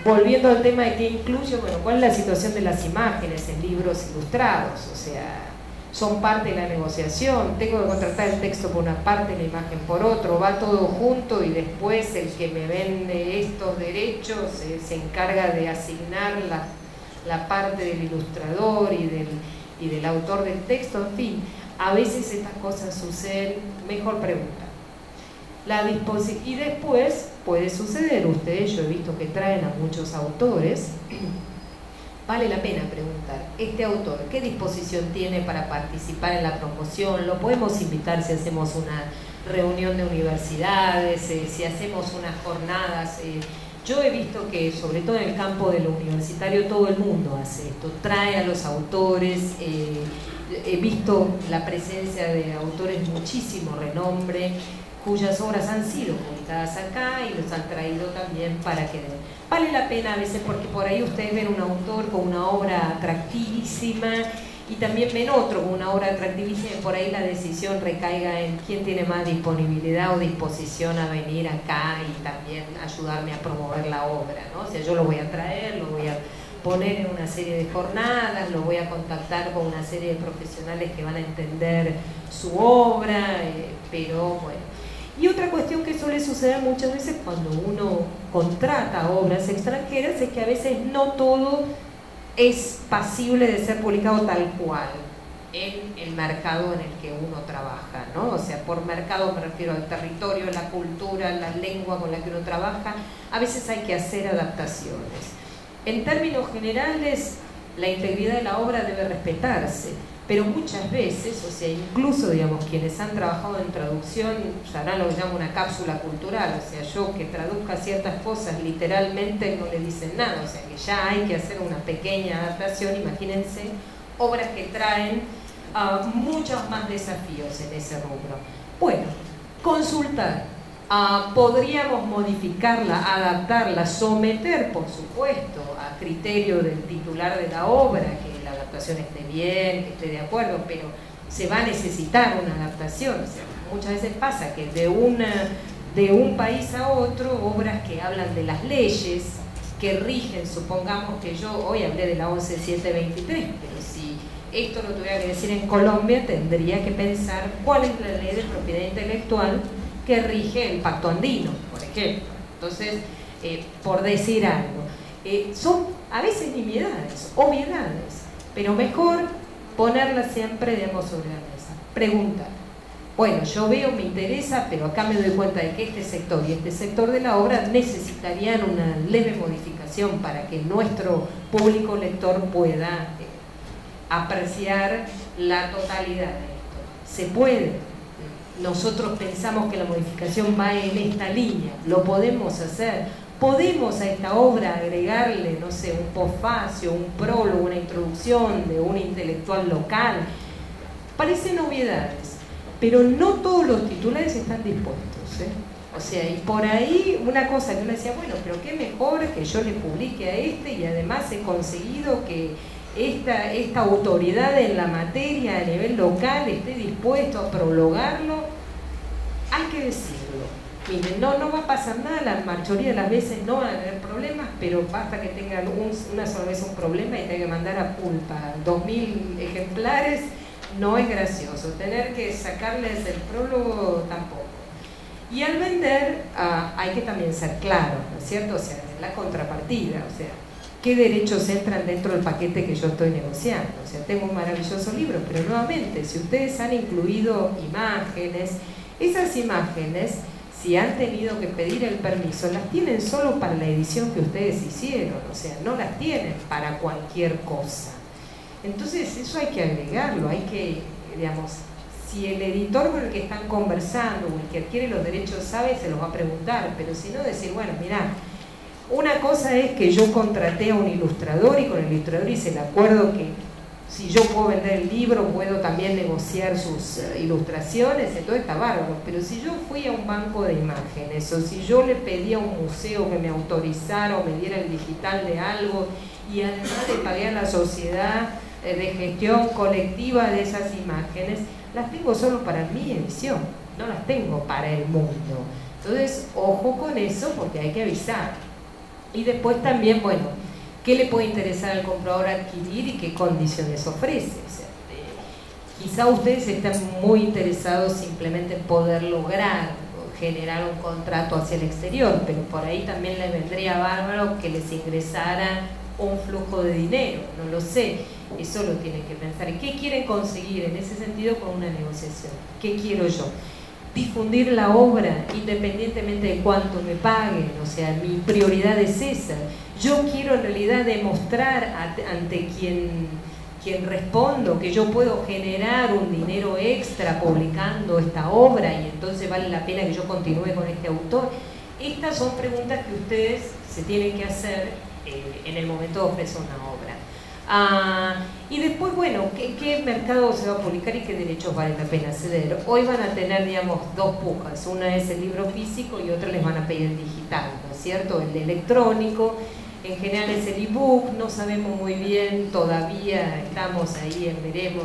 volviendo al tema de qué incluye, bueno, ¿cuál es la situación de las imágenes en libros ilustrados? O sea, son parte de la negociación, tengo que contratar el texto por una parte y la imagen por otro, va todo junto y después el que me vende estos derechos se encarga de asignar la parte del ilustrador y del autor del texto, en fin, a veces estas cosas suceden, mejor pregunta. Y después puede suceder, ustedes, yo he visto que traen a muchos autores, vale la pena preguntar, este autor, ¿qué disposición tiene para participar en la promoción? ¿Lo podemos invitar si hacemos una reunión de universidades, si hacemos unas jornadas? Yo he visto que, sobre todo en el campo de lo universitario, todo el mundo hace esto, trae a los autores, he visto la presencia de autores de muchísimo renombre, cuyas obras han sido publicadas acá y los han traído también para que vale la pena a veces, porque por ahí ustedes ven un autor con una obra atractivísima y también ven otro con una obra atractivísima y por ahí la decisión recaiga en quién tiene más disponibilidad o disposición a venir acá y también ayudarme a promover la obra, ¿no? O sea, yo lo voy a traer, lo voy a poner en una serie de jornadas, lo voy a contactar con una serie de profesionales que van a entender su obra, pero bueno. Y otra cuestión que suele suceder muchas veces cuando uno contrata obras extranjeras es que a veces no todo es pasible de ser publicado tal cual en el mercado en el que uno trabaja, ¿no? O sea, por mercado me refiero al territorio, la cultura, la lengua con la que uno trabaja, a veces hay que hacer adaptaciones. En términos generales, la integridad de la obra debe respetarse, pero muchas veces, o sea, incluso, digamos, quienes han trabajado en traducción, ya lo que llamo una cápsula cultural, o sea, yo que traduzca ciertas cosas literalmente no le dicen nada, o sea, que ya hay que hacer una pequeña adaptación, imagínense, obras que traen muchos más desafíos en ese rubro. Bueno, consultar, podríamos modificarla, adaptarla, someter, por supuesto, a criterio del titular de la obra, que la adaptación esté bien, que esté de acuerdo, pero se va a necesitar una adaptación. O sea, muchas veces pasa que de un país a otro, obras que hablan de las leyes que rigen, supongamos que yo hoy hablé de la 11723, pero si esto lo tuviera que decir en Colombia, tendría que pensar cuál es la ley de propiedad intelectual que rige el Pacto Andino, por ejemplo. Entonces, por decir algo, son a veces nimiedades, obviedades, pero mejor ponerlas siempre, digamos, sobre la mesa. Pregunta. Bueno, yo veo, me interesa, pero acá me doy cuenta de que este sector y este sector de la obra necesitarían una leve modificación para que nuestro público lector pueda apreciar la totalidad de esto. Se puede. Nosotros pensamos que la modificación va en esta línea, lo podemos hacer. Podemos a esta obra agregarle, no sé, un posfacio, un prólogo, una introducción de un intelectual local. Parecen obviedades, pero no todos los titulares están dispuestos, ¿eh? O sea, y por ahí una cosa que uno decía, bueno, pero qué mejor que yo le publique a este y además he conseguido que esta autoridad en la materia a nivel local esté dispuesto a prologarlo. Hay que decirlo. Miren, no va a pasar nada, la mayoría de las veces no van a tener problemas, pero basta que tengan una sola vez un problema y tengan que mandar a pulpa 2000 ejemplares, no es gracioso. Tener que sacarles el prólogo tampoco. Y al vender hay que también ser claro, ¿no es cierto? O sea, la contrapartida, o sea, ¿qué derechos entran dentro del paquete que yo estoy negociando? O sea, tengo un maravilloso libro, pero nuevamente, si ustedes han incluido imágenes, esas imágenes, si han tenido que pedir el permiso, las tienen solo para la edición que ustedes hicieron, o sea, no las tienen para cualquier cosa. Entonces, eso hay que agregarlo, hay que, digamos, si el editor con el que están conversando o el que adquiere los derechos sabe, se los va a preguntar, pero si no, decir, bueno, mirá, una cosa es que yo contraté a un ilustrador y con el ilustrador hice el acuerdo que si yo puedo vender el libro, puedo también negociar sus ilustraciones, entonces está bárbaro. Pero si yo fui a un banco de imágenes, o si yo le pedí a un museo que me autorizara o me diera el digital de algo, y además le pagué a la sociedad de gestión colectiva de esas imágenes, las tengo solo para mi edición, no las tengo para el mundo. Entonces, ojo con eso porque hay que avisar. Y después también, bueno, ¿qué le puede interesar al comprador adquirir y qué condiciones ofrece? O sea, quizá ustedes están muy interesados simplemente en poder lograr o generar un contrato hacia el exterior, pero por ahí también les vendría bárbaro que les ingresara un flujo de dinero, no lo sé, eso lo tienen que pensar. ¿Y qué quieren conseguir en ese sentido con una negociación? ¿Qué quiero yo? Difundir la obra independientemente de cuánto me paguen, o sea, mi prioridad es esa. Yo quiero en realidad demostrar ante quien respondo que yo puedo generar un dinero extra publicando esta obra y entonces vale la pena que yo continúe con este autor. Estas son preguntas que ustedes se tienen que hacer en el momento de ofrecer una obra. Y después, bueno, ¿qué mercado se va a publicar y qué derechos vale la pena ceder? Hoy van a tener, digamos, dos pujas. Una es el libro físico y otra les van a pedir el digital, ¿no es cierto? El electrónico, en general es el ebook, no sabemos muy bien, todavía estamos ahí en veremos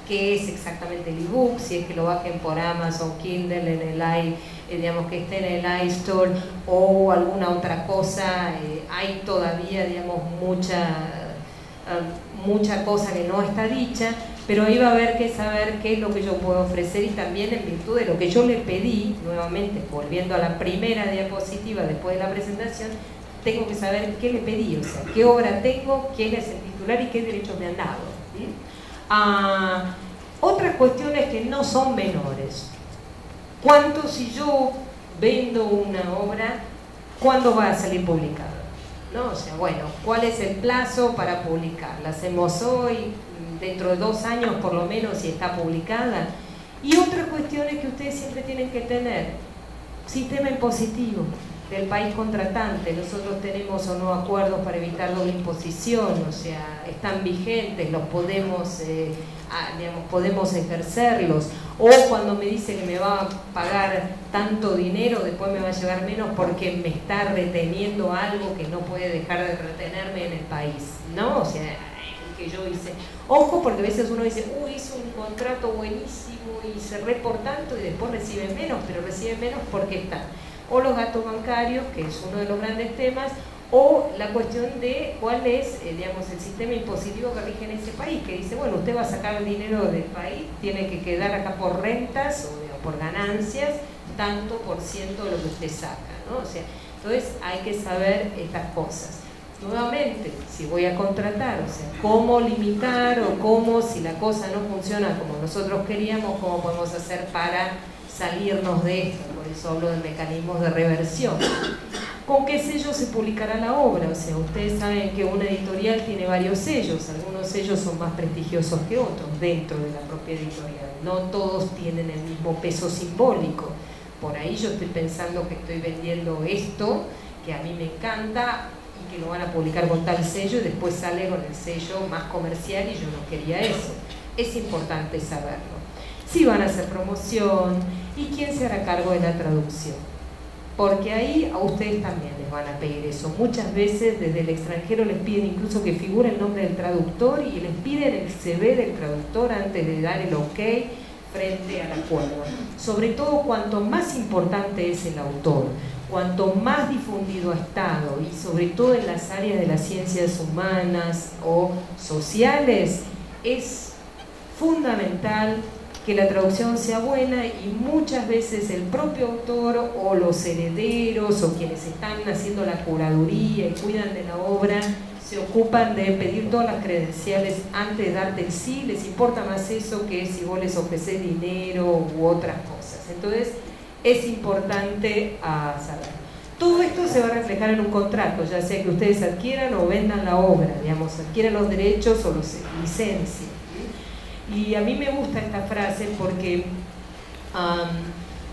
qué es exactamente el ebook, si es que lo bajen por Amazon, Kindle, en el digamos que esté en el iStore o alguna otra cosa. Hay todavía, digamos, mucha cosa que no está dicha, pero ahí va a haber que saber qué es lo que yo puedo ofrecer y también en virtud de lo que yo le pedí, nuevamente volviendo a la primera diapositiva después de la presentación, tengo que saber qué le pedí, o sea, qué obra tengo, quién es el titular y qué derechos me han dado. Otras cuestiones que no son menores. ¿Cuánto, si yo vendo una obra, cuándo va a salir publicada? ¿No? O sea, bueno, ¿cuál es el plazo para publicar? ¿La hacemos hoy? ¿Dentro de 2 años por lo menos si está publicada? Y otras cuestiones que ustedes siempre tienen que tener. Sistema impositivo del país contratante. Nosotros tenemos o no acuerdos para evitar doble imposición, o sea, están vigentes, los podemos, digamos, podemos ejercerlos. O cuando me dice que me va a pagar tanto dinero, después me va a llevar menos porque me está reteniendo algo que no puede dejar de retenerme en el país, ¿no? O sea, que yo hice. Ojo, porque a veces uno dice, hice un contrato buenísimo y cerré por tanto y después recibe menos, pero recibe menos porque está o los gastos bancarios, que es uno de los grandes temas, o la cuestión de cuál es, digamos, el sistema impositivo que rige en ese país, que dice, bueno, usted va a sacar el dinero del país, tiene que quedar acá por rentas o digamos, por ganancias, tanto por ciento de lo que usted saca, ¿no? O sea, entonces hay que saber estas cosas. Nuevamente, si voy a contratar, o sea, cómo limitar o cómo, si la cosa no funciona como nosotros queríamos, cómo podemos hacer para salirnos de esto. Por eso hablo de mecanismos de reversión. ¿Con qué sello se publicará la obra? O sea, ustedes saben que una editorial tiene varios sellos, algunos sellos son más prestigiosos que otros dentro de la propia editorial, no todos tienen el mismo peso simbólico. Por ahí yo estoy pensando que estoy vendiendo esto, que a mí me encanta, y que lo van a publicar con tal sello, y después sale con el sello más comercial y yo no quería eso. Es importante saberlo. Si van a hacer promoción y quién se hará cargo de la traducción. Porque ahí a ustedes también les van a pedir eso. Muchas veces desde el extranjero les piden incluso que figure el nombre del traductor y les piden el CV del traductor antes de dar el ok frente al acuerdo. Sobre todo cuanto más importante es el autor, cuanto más difundido ha estado y sobre todo en las áreas de las ciencias humanas o sociales, es fundamental que la traducción sea buena y muchas veces el propio autor o los herederos o quienes están haciendo la curaduría y cuidan de la obra se ocupan de pedir todas las credenciales antes de darte el sí, les importa más eso que si vos les ofrecés dinero u otras cosas. Entonces es importante saber. Todo esto se va a reflejar en un contrato, ya sea que ustedes adquieran o vendan la obra, digamos, adquieran los derechos o los licencien. Y a mí me gusta esta frase porque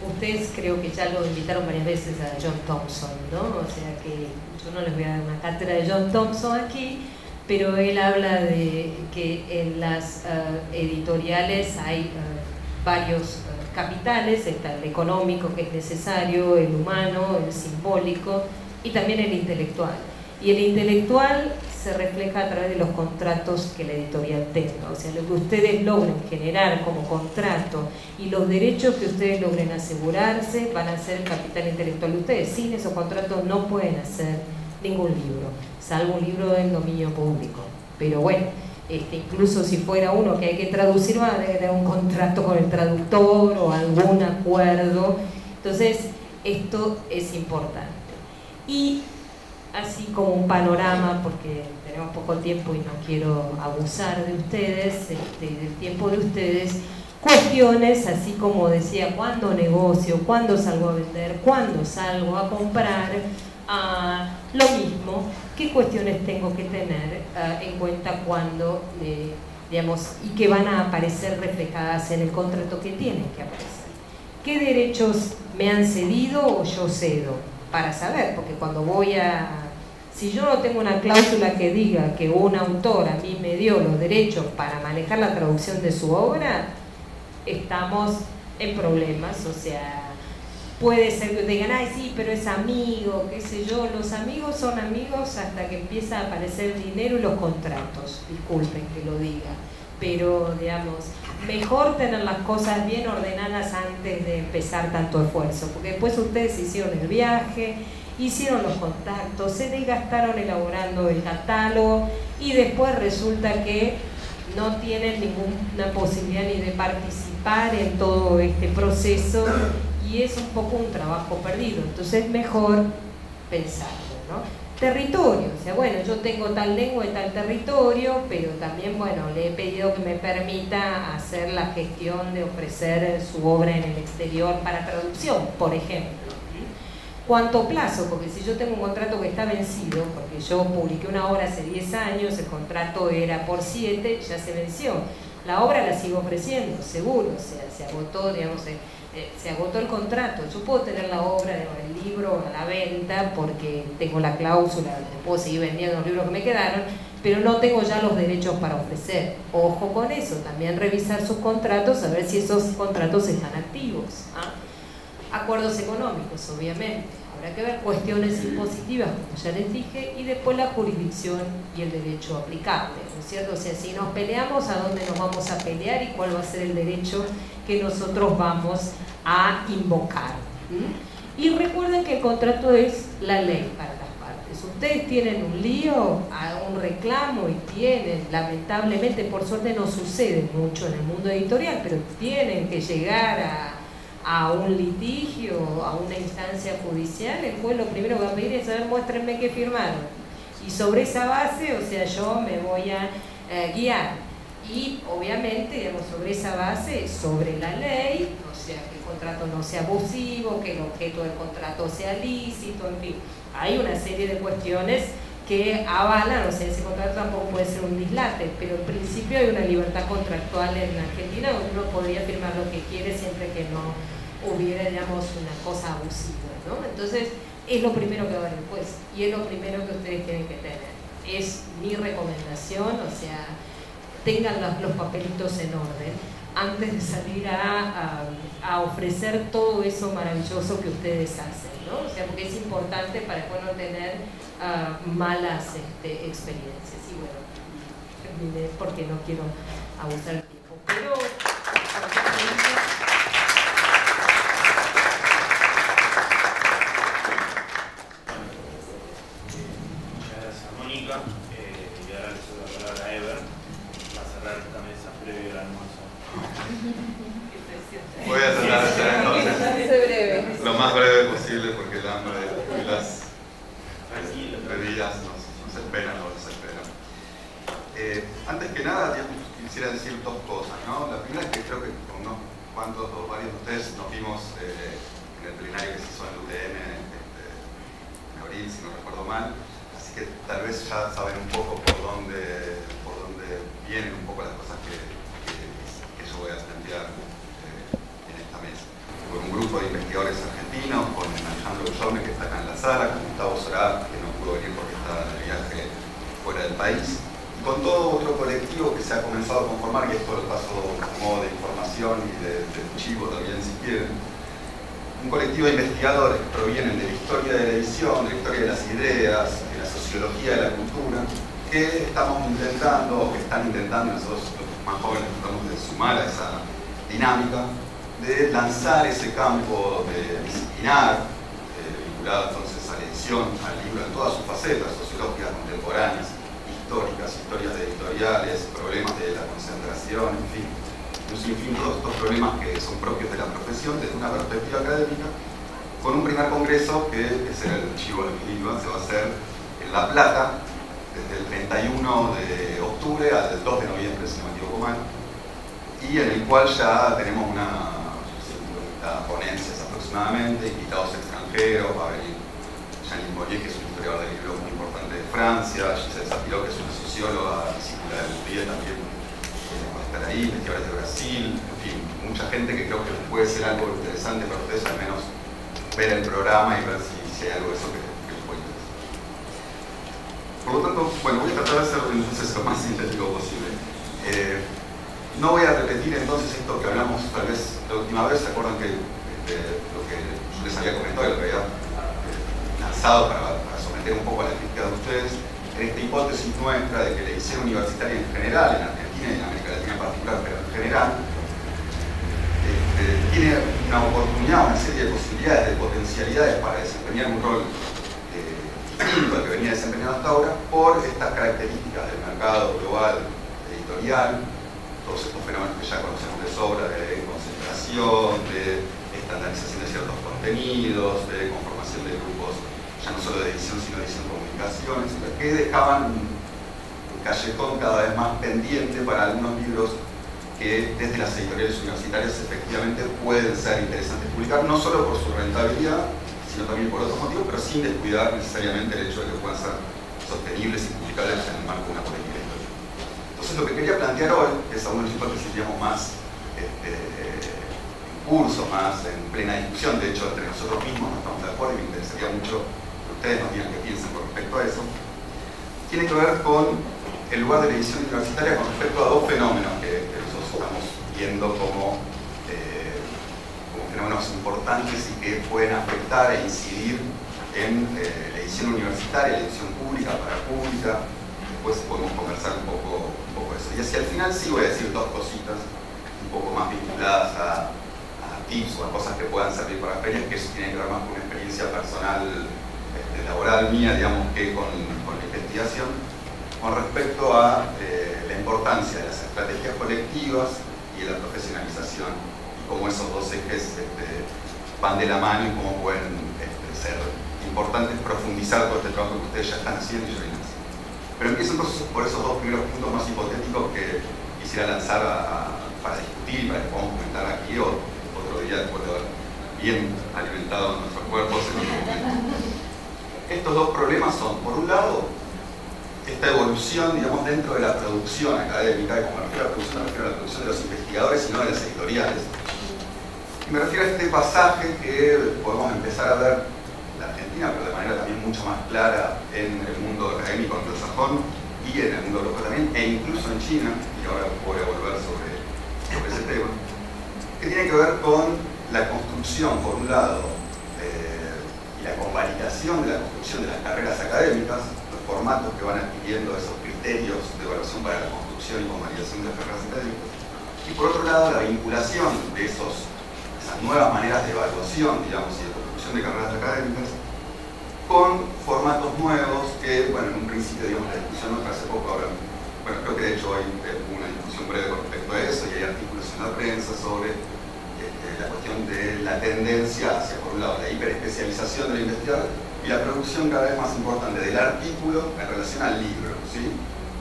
ustedes creo que ya lo invitaron varias veces a John Thompson, ¿no? O sea que yo no les voy a dar una cátedra de John Thompson aquí, pero él habla de que en las editoriales hay varios capitales, está el económico que es necesario, el humano, el simbólico y también el intelectual. Y el intelectual se refleja a través de los contratos que la editorial tenga, o sea, lo que ustedes logren generar como contrato y los derechos que ustedes logren asegurarse van a ser el capital intelectual de ustedes. Sin esos contratos no pueden hacer ningún libro, salvo un libro en dominio público. Pero bueno, incluso si fuera uno que hay que traducir, va a tener un contrato con el traductor o algún acuerdo. Entonces, esto es importante. Y así como un panorama, porque tenemos poco tiempo y no quiero abusar de ustedes, del tiempo de ustedes, cuestiones así como decía, ¿cuándo negocio? ¿Cuándo salgo a vender? ¿Cuándo salgo a comprar? Lo mismo, ¿qué cuestiones tengo que tener en cuenta cuando, digamos, y que van a aparecer reflejadas en el contrato que tienen que aparecer? ¿Qué derechos me han cedido o yo cedo? Para saber, porque cuando si yo no tengo una cláusula que diga que un autor a mí me dio los derechos para manejar la traducción de su obra, estamos en problemas. O sea, puede ser que digan, ay sí, pero es amigo, qué sé yo. Los amigos son amigos hasta que empieza a aparecer el dinero y los contratos, disculpen que lo diga, pero digamos, mejor tener las cosas bien ordenadas antes de empezar tanto esfuerzo, porque después ustedes hicieron el viaje, hicieron los contactos, se desgastaron elaborando el catálogo y después resulta que no tienen ninguna posibilidad ni de participar en todo este proceso y es un poco un trabajo perdido. Entonces es mejor pensarlo, ¿no? Territorio, o sea, bueno, yo tengo tal lengua y tal territorio, pero también, bueno, le he pedido que me permita hacer la gestión de ofrecer su obra en el exterior para traducción, por ejemplo. ¿Cuánto plazo? Porque si yo tengo un contrato que está vencido, porque yo publiqué una obra hace 10 años, el contrato era por 7, ya se venció. La obra la sigo ofreciendo, seguro, o sea, se agotó, digamos, se agotó el contrato. Yo puedo tener la obra, el libro a la venta porque tengo la cláusula, puedo seguir vendiendo los libros que me quedaron, pero no tengo ya los derechos para ofrecer. Ojo con eso, también revisar sus contratos, a ver si esos contratos están activos. Acuerdos económicos, obviamente. Habrá que ver cuestiones impositivas, como ya les dije, y después la jurisdicción y el derecho aplicable, ¿no es cierto? O sea, si nos peleamos, ¿a dónde nos vamos a pelear y cuál va a ser el derecho que nosotros vamos a invocar? Y recuerden que el contrato es la ley para las partes. Ustedes tienen un lío, un reclamo y tienen, lamentablemente, por suerte no sucede mucho en el mundo editorial, pero tienen que llegar a un litigio, a una instancia judicial. El juez lo primero que va a pedir es saber, muéstrenme qué firmaron. Y sobre esa base, o sea, yo me voy a guiar. Y obviamente, digamos, sobre esa base, sobre la ley, o sea, que el contrato no sea abusivo, que el objeto del contrato sea lícito, en fin. Hay una serie de cuestiones que avalan, o sea, ese contrato tampoco puede ser un dislate, pero en principio hay una libertad contractual en Argentina donde uno podría firmar lo que quiere siempre que no hubiera, digamos, una cosa abusiva, ¿no? Entonces, es lo primero que va a ver el juez y es lo primero que ustedes tienen que tener. Es mi recomendación, o sea, tengan los papelitos en orden antes de salir a ofrecer todo eso maravilloso que ustedes hacen, ¿no? O sea, porque es importante para después no tener malas experiencias. Y bueno, terminé porque no quiero abusar del tiempo. Pero, muchas gracias, Mónica. Y ahora le cedo la palabra a Ever para cerrar esta mesa previo al almuerzo. Voy a tratar de ser entonces lo más breve posible porque el hambre y las bebidas nos esperan o desesperan. Antes que nada, quisiera decir dos cosas, ¿no? La primera es que creo que con unos cuantos o varios de ustedes nos vimos en el plenario que se hizo en el UTN en abril, si no recuerdo mal, así que tal vez ya saben un poco por dónde vienen un poco las cosas que yo voy a plantear en esta mesa. Fue un grupo de investigadores argentinos con Alejandro Ullome, que está acá en la sala, con Gustavo Sorá, que no pudo venir porque está de viaje fuera del país, y con todo otro colectivo que se ha comenzado a conformar, y esto lo paso a modo de información y de chivo también si quieren. Un colectivo de investigadores que provienen de la historia de la edición, de la historia de las ideas, de la sociología de la cultura, que estamos intentando, o que están intentando, nosotros los más jóvenes tratamos de sumar a esa dinámica, de lanzar ese campo de disciplinar, vinculado entonces a la edición oposición al libro en todas sus facetas, sociológicas, contemporáneas, históricas, historias de editoriales, problemas de la concentración, en fin, un sinfín de todos estos problemas que son propios de la profesión desde una perspectiva académica, con un primer congreso que ese era el chivo del que iba, se va a hacer en La Plata, desde el 31 de octubre al 2 de noviembre, si no me equivoco mal, y en el cual ya tenemos una 50 ponencias aproximadamente, invitados extranjeros, va a venir Janine Mollier, que es un historiador del libro muy importante de Francia, Giselle Sapiro, que es una socióloga, discípula de Bourdieu también, va a estar ahí, investigadores de Brasil, en fin, mucha gente que creo que puede ser algo interesante para ustedes, al menos ver el programa y ver si hay algo de eso que les puede interesar. Por lo tanto, bueno, voy a tratar de hacer entonces lo más sintético posible. No voy a repetir entonces esto que hablamos tal vez la última vez, ¿se acuerdan que lo que yo les había comentado y lo que había lanzado para someter un poco a la crítica de ustedes? En esta hipótesis nuestra de que la edición universitaria en general, en Argentina y en América Latina en particular, pero en general, tiene una oportunidad, una serie de posibilidades, de potencialidades para desempeñar un rol distinto al que venía desempeñando hasta ahora por estas características del mercado global editorial, todos estos fenómenos que ya conocemos de sobra, de concentración, de estandarización de ciertos contenidos, de conformación de grupos, ya no solo de edición, sino de edición de comunicaciones, que dejaban un callejón cada vez más pendiente para algunos libros que desde las editoriales universitarias efectivamente pueden ser interesantes publicar, no solo por su rentabilidad, sino también por otros motivos, pero sin descuidar necesariamente el hecho de que puedan ser sostenibles y publicables en el marco de una política histórica. Entonces lo que quería plantear hoy, que es aún una hipótesis digamos más en curso, más en plena discusión, de hecho entre nosotros mismos no estamos de acuerdo y me interesaría mucho que ustedes nos digan qué piensan con respecto a eso, tiene que ver con el lugar de la edición universitaria con respecto a dos fenómenos que nosotros estamos viendo como fenómenos importantes y que pueden afectar e incidir en la edición universitaria, la edición pública, parapública. Después podemos conversar un poco de eso. Y hacia el final sí voy a decir dos cositas un poco más vinculadas a tips o a cosas que puedan servir para ferias, que eso tiene que ver más con una experiencia personal laboral mía, digamos, que con la investigación, con respecto a la importancia de las estrategias colectivas y de la profesionalización, y cómo esos dos ejes van de la mano y cómo pueden ser importantes profundizar todo este trabajo que ustedes ya están haciendo y yo vienen haciendo. Pero empiezo entonces por esos dos primeros puntos más hipotéticos que quisiera lanzar para discutir, para que podamos comentar aquí otro día después de haber bien alimentado nuestros cuerpos en otro momento. Estos dos problemas son, por un lado, esta evolución, digamos, dentro de la producción académica, y como me refiero a la producción, me refiero a la producción de los investigadores y no de las editoriales. Y me refiero a este pasaje que podemos empezar a ver en la Argentina, pero de manera también mucho más clara en el mundo académico anglosajón y en el mundo europeo también, e incluso en China, y ahora voy a volver sobre ese tema, que tiene que ver con la construcción, por un lado, y la convalidación de la construcción de las carreras académicas, los formatos que van adquiriendo esos criterios de evaluación para la construcción y convalidación de las carreras académicas, y por otro lado la vinculación de esas nuevas maneras de evaluación, digamos, y de construcción de carreras académicas con formatos nuevos que, bueno, en un principio, digamos, la discusión nuestra hace poco, ahora, bueno, creo que de hecho hoy hubo una discusión breve con respecto a eso y hay artículos en la prensa sobre la cuestión de la tendencia hacia, por un lado, la hiperespecialización del investigador y la producción cada vez más importante del artículo en relación al libro, ¿sí?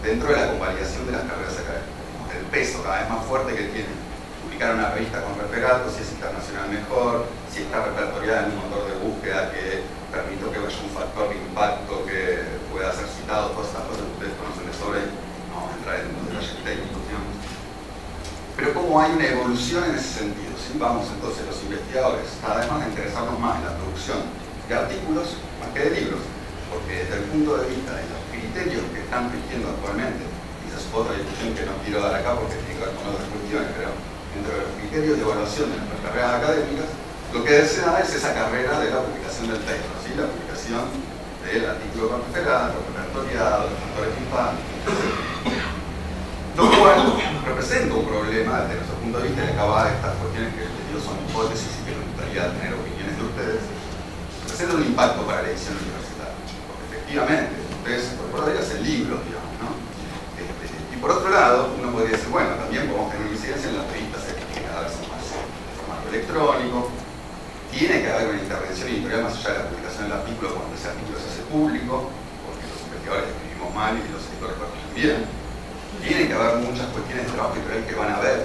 Dentro de la convalidación de las carreras académicas, el peso cada vez más fuerte que tiene publicar una revista con referatos, si es internacional mejor, si está repertoriada en un motor de búsqueda que permite que haya un factor de impacto que pueda ser citado, todas estas cosas que ustedes conocen de sobre, no vamos a entrar en los detalles técnicos, digamos. Pero como hay una evolución en ese sentido, ¿sí? Vamos entonces los investigadores cada vez más a interesarnos más en la producción de artículos más que de libros, porque desde el punto de vista de los criterios que están rigiendo actualmente, y esa es otra discusión que no quiero dar acá porque tiene que ver con otras cuestiones, pero entre los criterios de evaluación de nuestras carreras académicas, lo que se da es esa carrera de la publicación del texto, ¿sí? La publicación del artículo con referato, repertoriado, los factores de impacto, etc. Lo cual representa un problema desde nuestro punto de vista, y acaba estas cuestiones que les digo son hipótesis y que nos gustaría tener opiniones de ustedes, ser un impacto para la edición universitaria. Porque efectivamente, ustedes incorporarían en libros, digamos, ¿no? Y por otro lado, uno podría decir, bueno, también podemos tener una incidencia en las revistas que cada vez son más de formato electrónico. Tiene que haber una intervención editorial más allá de la publicación del artículo cuando ese artículo se hace público, porque los investigadores escribimos mal y los editores corrigen bien. Tiene que haber muchas cuestiones de trabajo editorial que van a haber,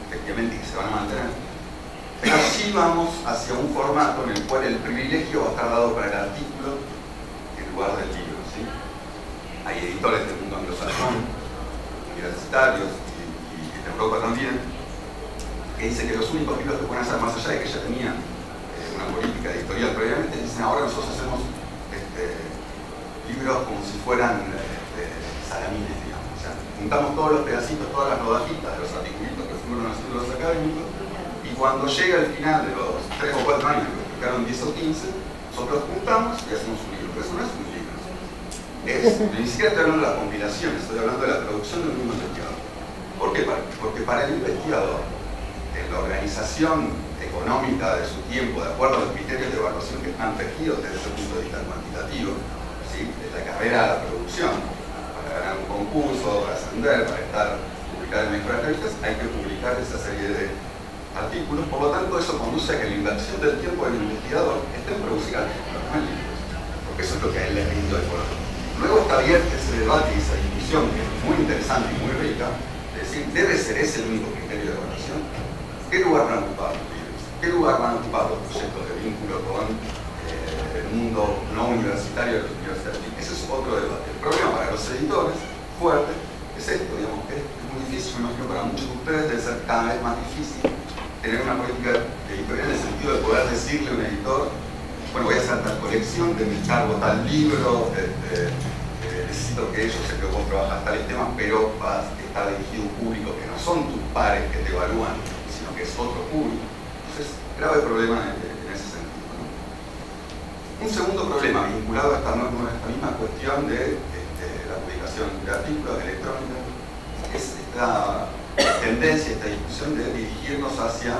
efectivamente, y que se van a mantener. Pero sí vamos hacia un formato en el cual el privilegio va a estar dado para el artículo en lugar del libro, ¿sí? Hay editores del mundo anglosajón, universitarios y de Europa también, que dicen que los únicos libros que pueden hacer, más allá de que ya tenían una política editorial previamente, dicen ahora nosotros hacemos libros como si fueran salamines, digamos. O sea, juntamos todos los pedacitos, todas las rodajitas de los articulitos que fueron los estudios académicos, y cuando llega el final de los 3 o 4 años, que publicaron 10 o 15, nosotros los juntamos y hacemos un libro. Pero eso no es un libro. Ni siquiera estoy hablando de la compilación, estoy hablando de la producción de un mismo investigador. ¿Por qué? Porque para el investigador, en la organización económica de su tiempo, de acuerdo a los criterios de evaluación que están regidos desde ese punto de vista cuantitativo, ¿sí? De la carrera a la producción, para ganar un concurso, para ascender, para publicar en mejores revistas, hay que publicar esa serie de artículos. Por lo tanto, eso conduce a que la inversión del tiempo del investigador esté en producir artículos, no en libros, porque eso es lo que a él le rindió el color. Luego está abierto ese debate y esa discusión, que es muy interesante y muy rica, de decir, ¿debe ser ese el único criterio de evaluación? ¿Qué lugar van a ocupar los libros? ¿Qué lugar van a ocupar los proyectos de vínculo con el mundo no universitario de los universitarios? Ese es otro debate. El problema para los editores, fuerte, es esto, digamos, que es muy difícil, me imagino para muchos de ustedes debe ser cada vez más difícil tener una política editorial en el sentido de poder decirle a un editor, bueno, voy a hacer tal colección, te encargo tal libro, necesito que ellos, sé que vos trabajas tales temas, pero vas a estar dirigido a un público que no son tus pares que te evalúan, sino que es otro público. Entonces, grave problema en ese sentido, ¿no? Un segundo problema vinculado a esta misma cuestión de la publicación de artículos electrónicos es esta tendencia, esta discusión de dirigirnos hacia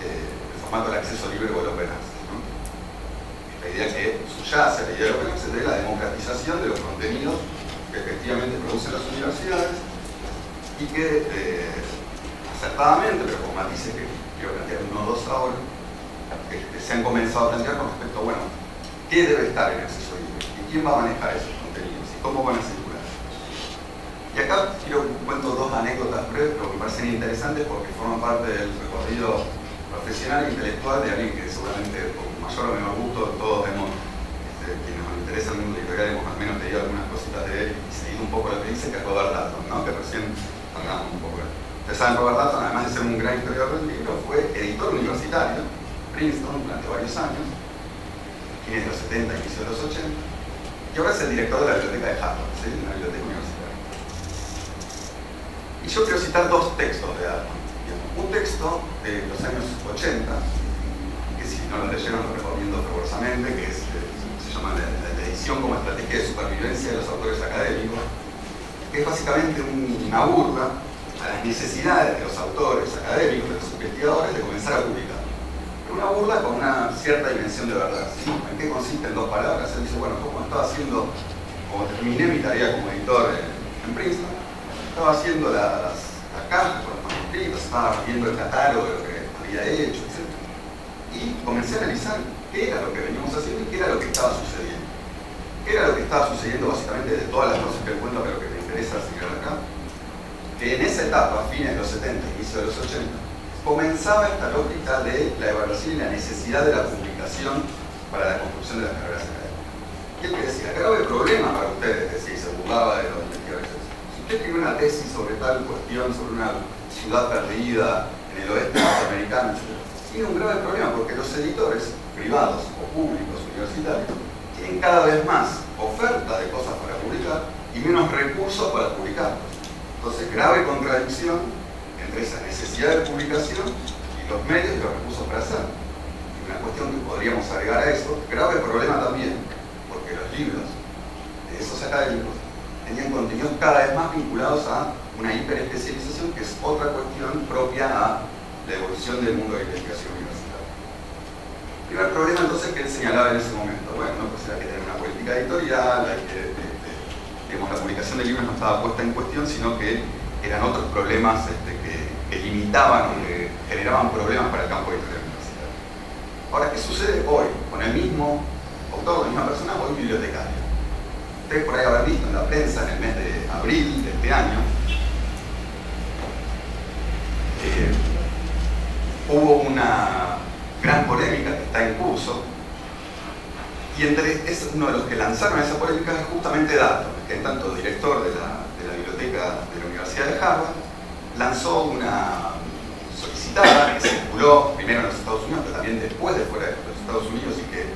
el formato del acceso libre o el open access, ¿no? La idea que subyace la idea del open access de la democratización de los contenidos que efectivamente producen las universidades y que acertadamente, pero con matices que quiero plantear uno o dos ahora, se han comenzado a plantear con respecto a, bueno, ¿qué debe estar en acceso libre? ¿Y quién va a manejar esos contenidos? ¿Y cómo van a circular? Y acá quiero cuento dos anécdotas breves, pero que me parecen interesantes porque forman parte del recorrido profesional e intelectual de alguien que seguramente con mayor o menor gusto todos hemos, quienes nos interesa el mundo editorial, hemos al menos leído algunas cositas de él y seguido un poco lo que dice, que es Robert Dalton, ¿no? Que recién hablamos un poco de él. Ustedes saben, Robert Dalton, además de ser un gran historiador del libro, fue editor universitario, Princeton, durante varios años, fines de los 70, inicio de los 80, y ahora es el director de la biblioteca de Harvard, ¿sí? Una biblioteca universitaria. Y yo quiero citar dos textos de Dalton. Un texto de los años 80, que si no lo leyeron lo recomiendo fervorosamente, que se llama la edición como estrategia de supervivencia de los autores académicos, que es básicamente una burla a las necesidades de los autores académicos, de los investigadores, de comenzar a publicar. Una burla con una cierta dimensión de verdad, ¿sí? ¿En qué consiste? En dos palabras. Él dice, bueno, como estaba haciendo, como terminé mi tarea como editor en Princeton, estaba haciendo las cajas con los manuscritos, estaba viendo el catálogo de lo que había hecho, etc. Y comencé a analizar qué era lo que veníamos haciendo y qué era lo que estaba sucediendo. ¿Qué era lo que estaba sucediendo básicamente de todas las cosas que cuento, pero que me interesa seguir acá? Que en esa etapa, fines de los 70, inicio de los 80, comenzaba esta lógica de la evaluación y la necesidad de la publicación para la construcción de las carreras académicas. Y él que decía, grave problema para ustedes, decía, y se burlaba de los investigadores. Si usted escribe una tesis sobre tal cuestión, sobre una ciudad perdida en el oeste norteamericano, tiene un grave problema porque los editores privados o públicos universitarios tienen cada vez más oferta de cosas para publicar y menos recursos para publicarlos. Entonces, grave contradicción entre esa necesidad de publicación y los medios y los recursos para hacerlo. Y una cuestión que podríamos agregar a eso, grave problema también, porque los libros de esos académicos tenían contenidos cada vez más vinculados a una hiperespecialización, que es otra cuestión propia a la evolución del mundo de la investigación universitaria. primer problema entonces que él señalaba en ese momento, bueno, pues hay que tener una política editorial, hay que, digamos, la publicación de libros no estaba puesta en cuestión, sino que eran otros problemas que limitaban o que generaban problemas para el campo editorial universitario. Ahora, ¿qué sucede hoy con el mismo autor, la misma persona, hoy bibliotecario? Ustedes por ahí habrán visto en la prensa en el mes de abril de este año, hubo una gran polémica que está en curso, y es uno de los que lanzaron esa polémica es justamente Dalton, que en tanto director de la biblioteca de la Universidad de Harvard, lanzó una solicitada que circuló primero en los Estados Unidos, pero también después de fuera de los Estados Unidos, y que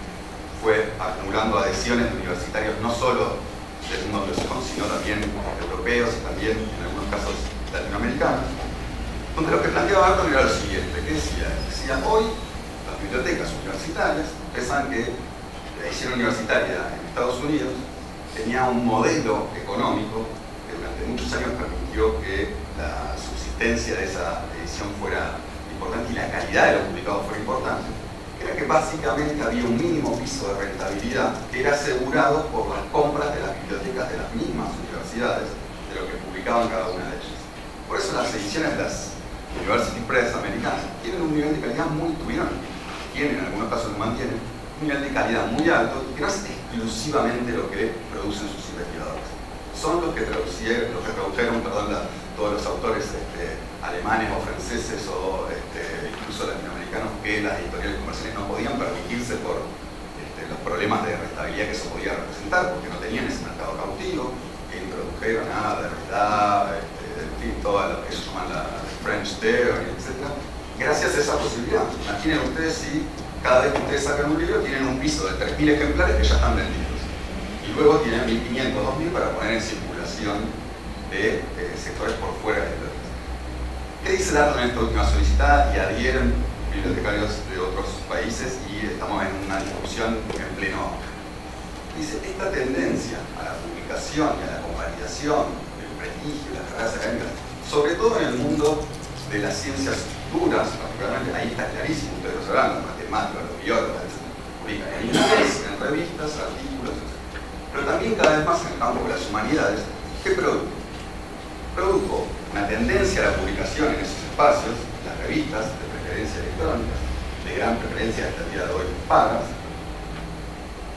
fue acumulando adhesiones de universitarios no solo del mundo anglosajón, sino también europeos y también en algunos casos latinoamericanos, donde lo que planteaba Dalton era lo siguiente, que decía hoy las bibliotecas universitarias, ustedes saben que la edición universitaria en Estados Unidos tenía un modelo económico que durante muchos años permitió que la subsistencia de esa edición fuera importante y la calidad de lo publicado fuera importante, era que básicamente había un mínimo piso de rentabilidad que era asegurado por las compras de las bibliotecas de las mismas universidades de lo que publicaban cada una de ellas. Por eso las ediciones de las University Press americanas tienen un nivel de calidad tienen, en algunos casos lo mantienen, un nivel de calidad muy alto, que no es exclusivamente lo que producen sus investigadores. Son los que tradujeron todos los autores alemanes o franceses o incluso latinoamericanos que las editoriales comerciales no podían permitirse por los problemas de rentabilidad que eso podía representar, porque no tenían ese mercado cautivo, que introdujeron a Derrida, en fin, todo lo que ellos llaman la French Theory, etc. Gracias a esa posibilidad. Imaginen ustedes si cada vez que ustedes sacan un libro tienen un piso de 3.000 ejemplares que ya están vendidos. Y luego tienen 1.500, 2.000 para poner en circulación de sectores por fuera de la biblioteca. ¿Qué dice Dalton en esta última solicitada? Y adhieren bibliotecarios de otros países y estamos en una discusión en pleno auge. Dice, esta tendencia a la publicación y a la convalidación del prestigio, las carreras académicas, sobre todo en el mundo de las ciencias duras, particularmente, ahí está clarísimo, ustedes lo sabrán, los matemáticos, los biólogos, etc. Publican en inglés, en revistas, artículos, etc. Pero también cada vez más en el campo de las humanidades, ¿qué produjo? Produjo una tendencia a la publicación en esos espacios, las revistas de preferencia electrónica, de gran preferencia hasta el día de hoy pagas,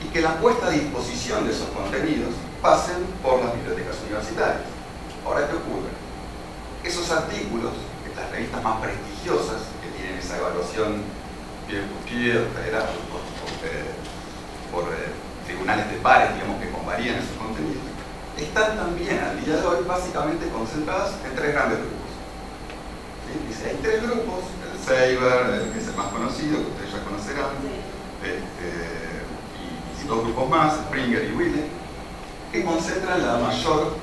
y que la puesta a disposición de esos contenidos pasen por las bibliotecas universitarias. Ahora, ¿qué ocurre? Esos artículos, las revistas más prestigiosas, que tienen esa evaluación peer-to-peer, por tribunales de pares, digamos, que convalían esos contenidos, están también al día de hoy básicamente concentradas en 3 grandes grupos. ¿Sí? Dice, hay 3 grupos, el Saber, que es el más conocido, que ustedes ya conocerán, y 2 grupos más, Springer y Wiley, que concentran la mayor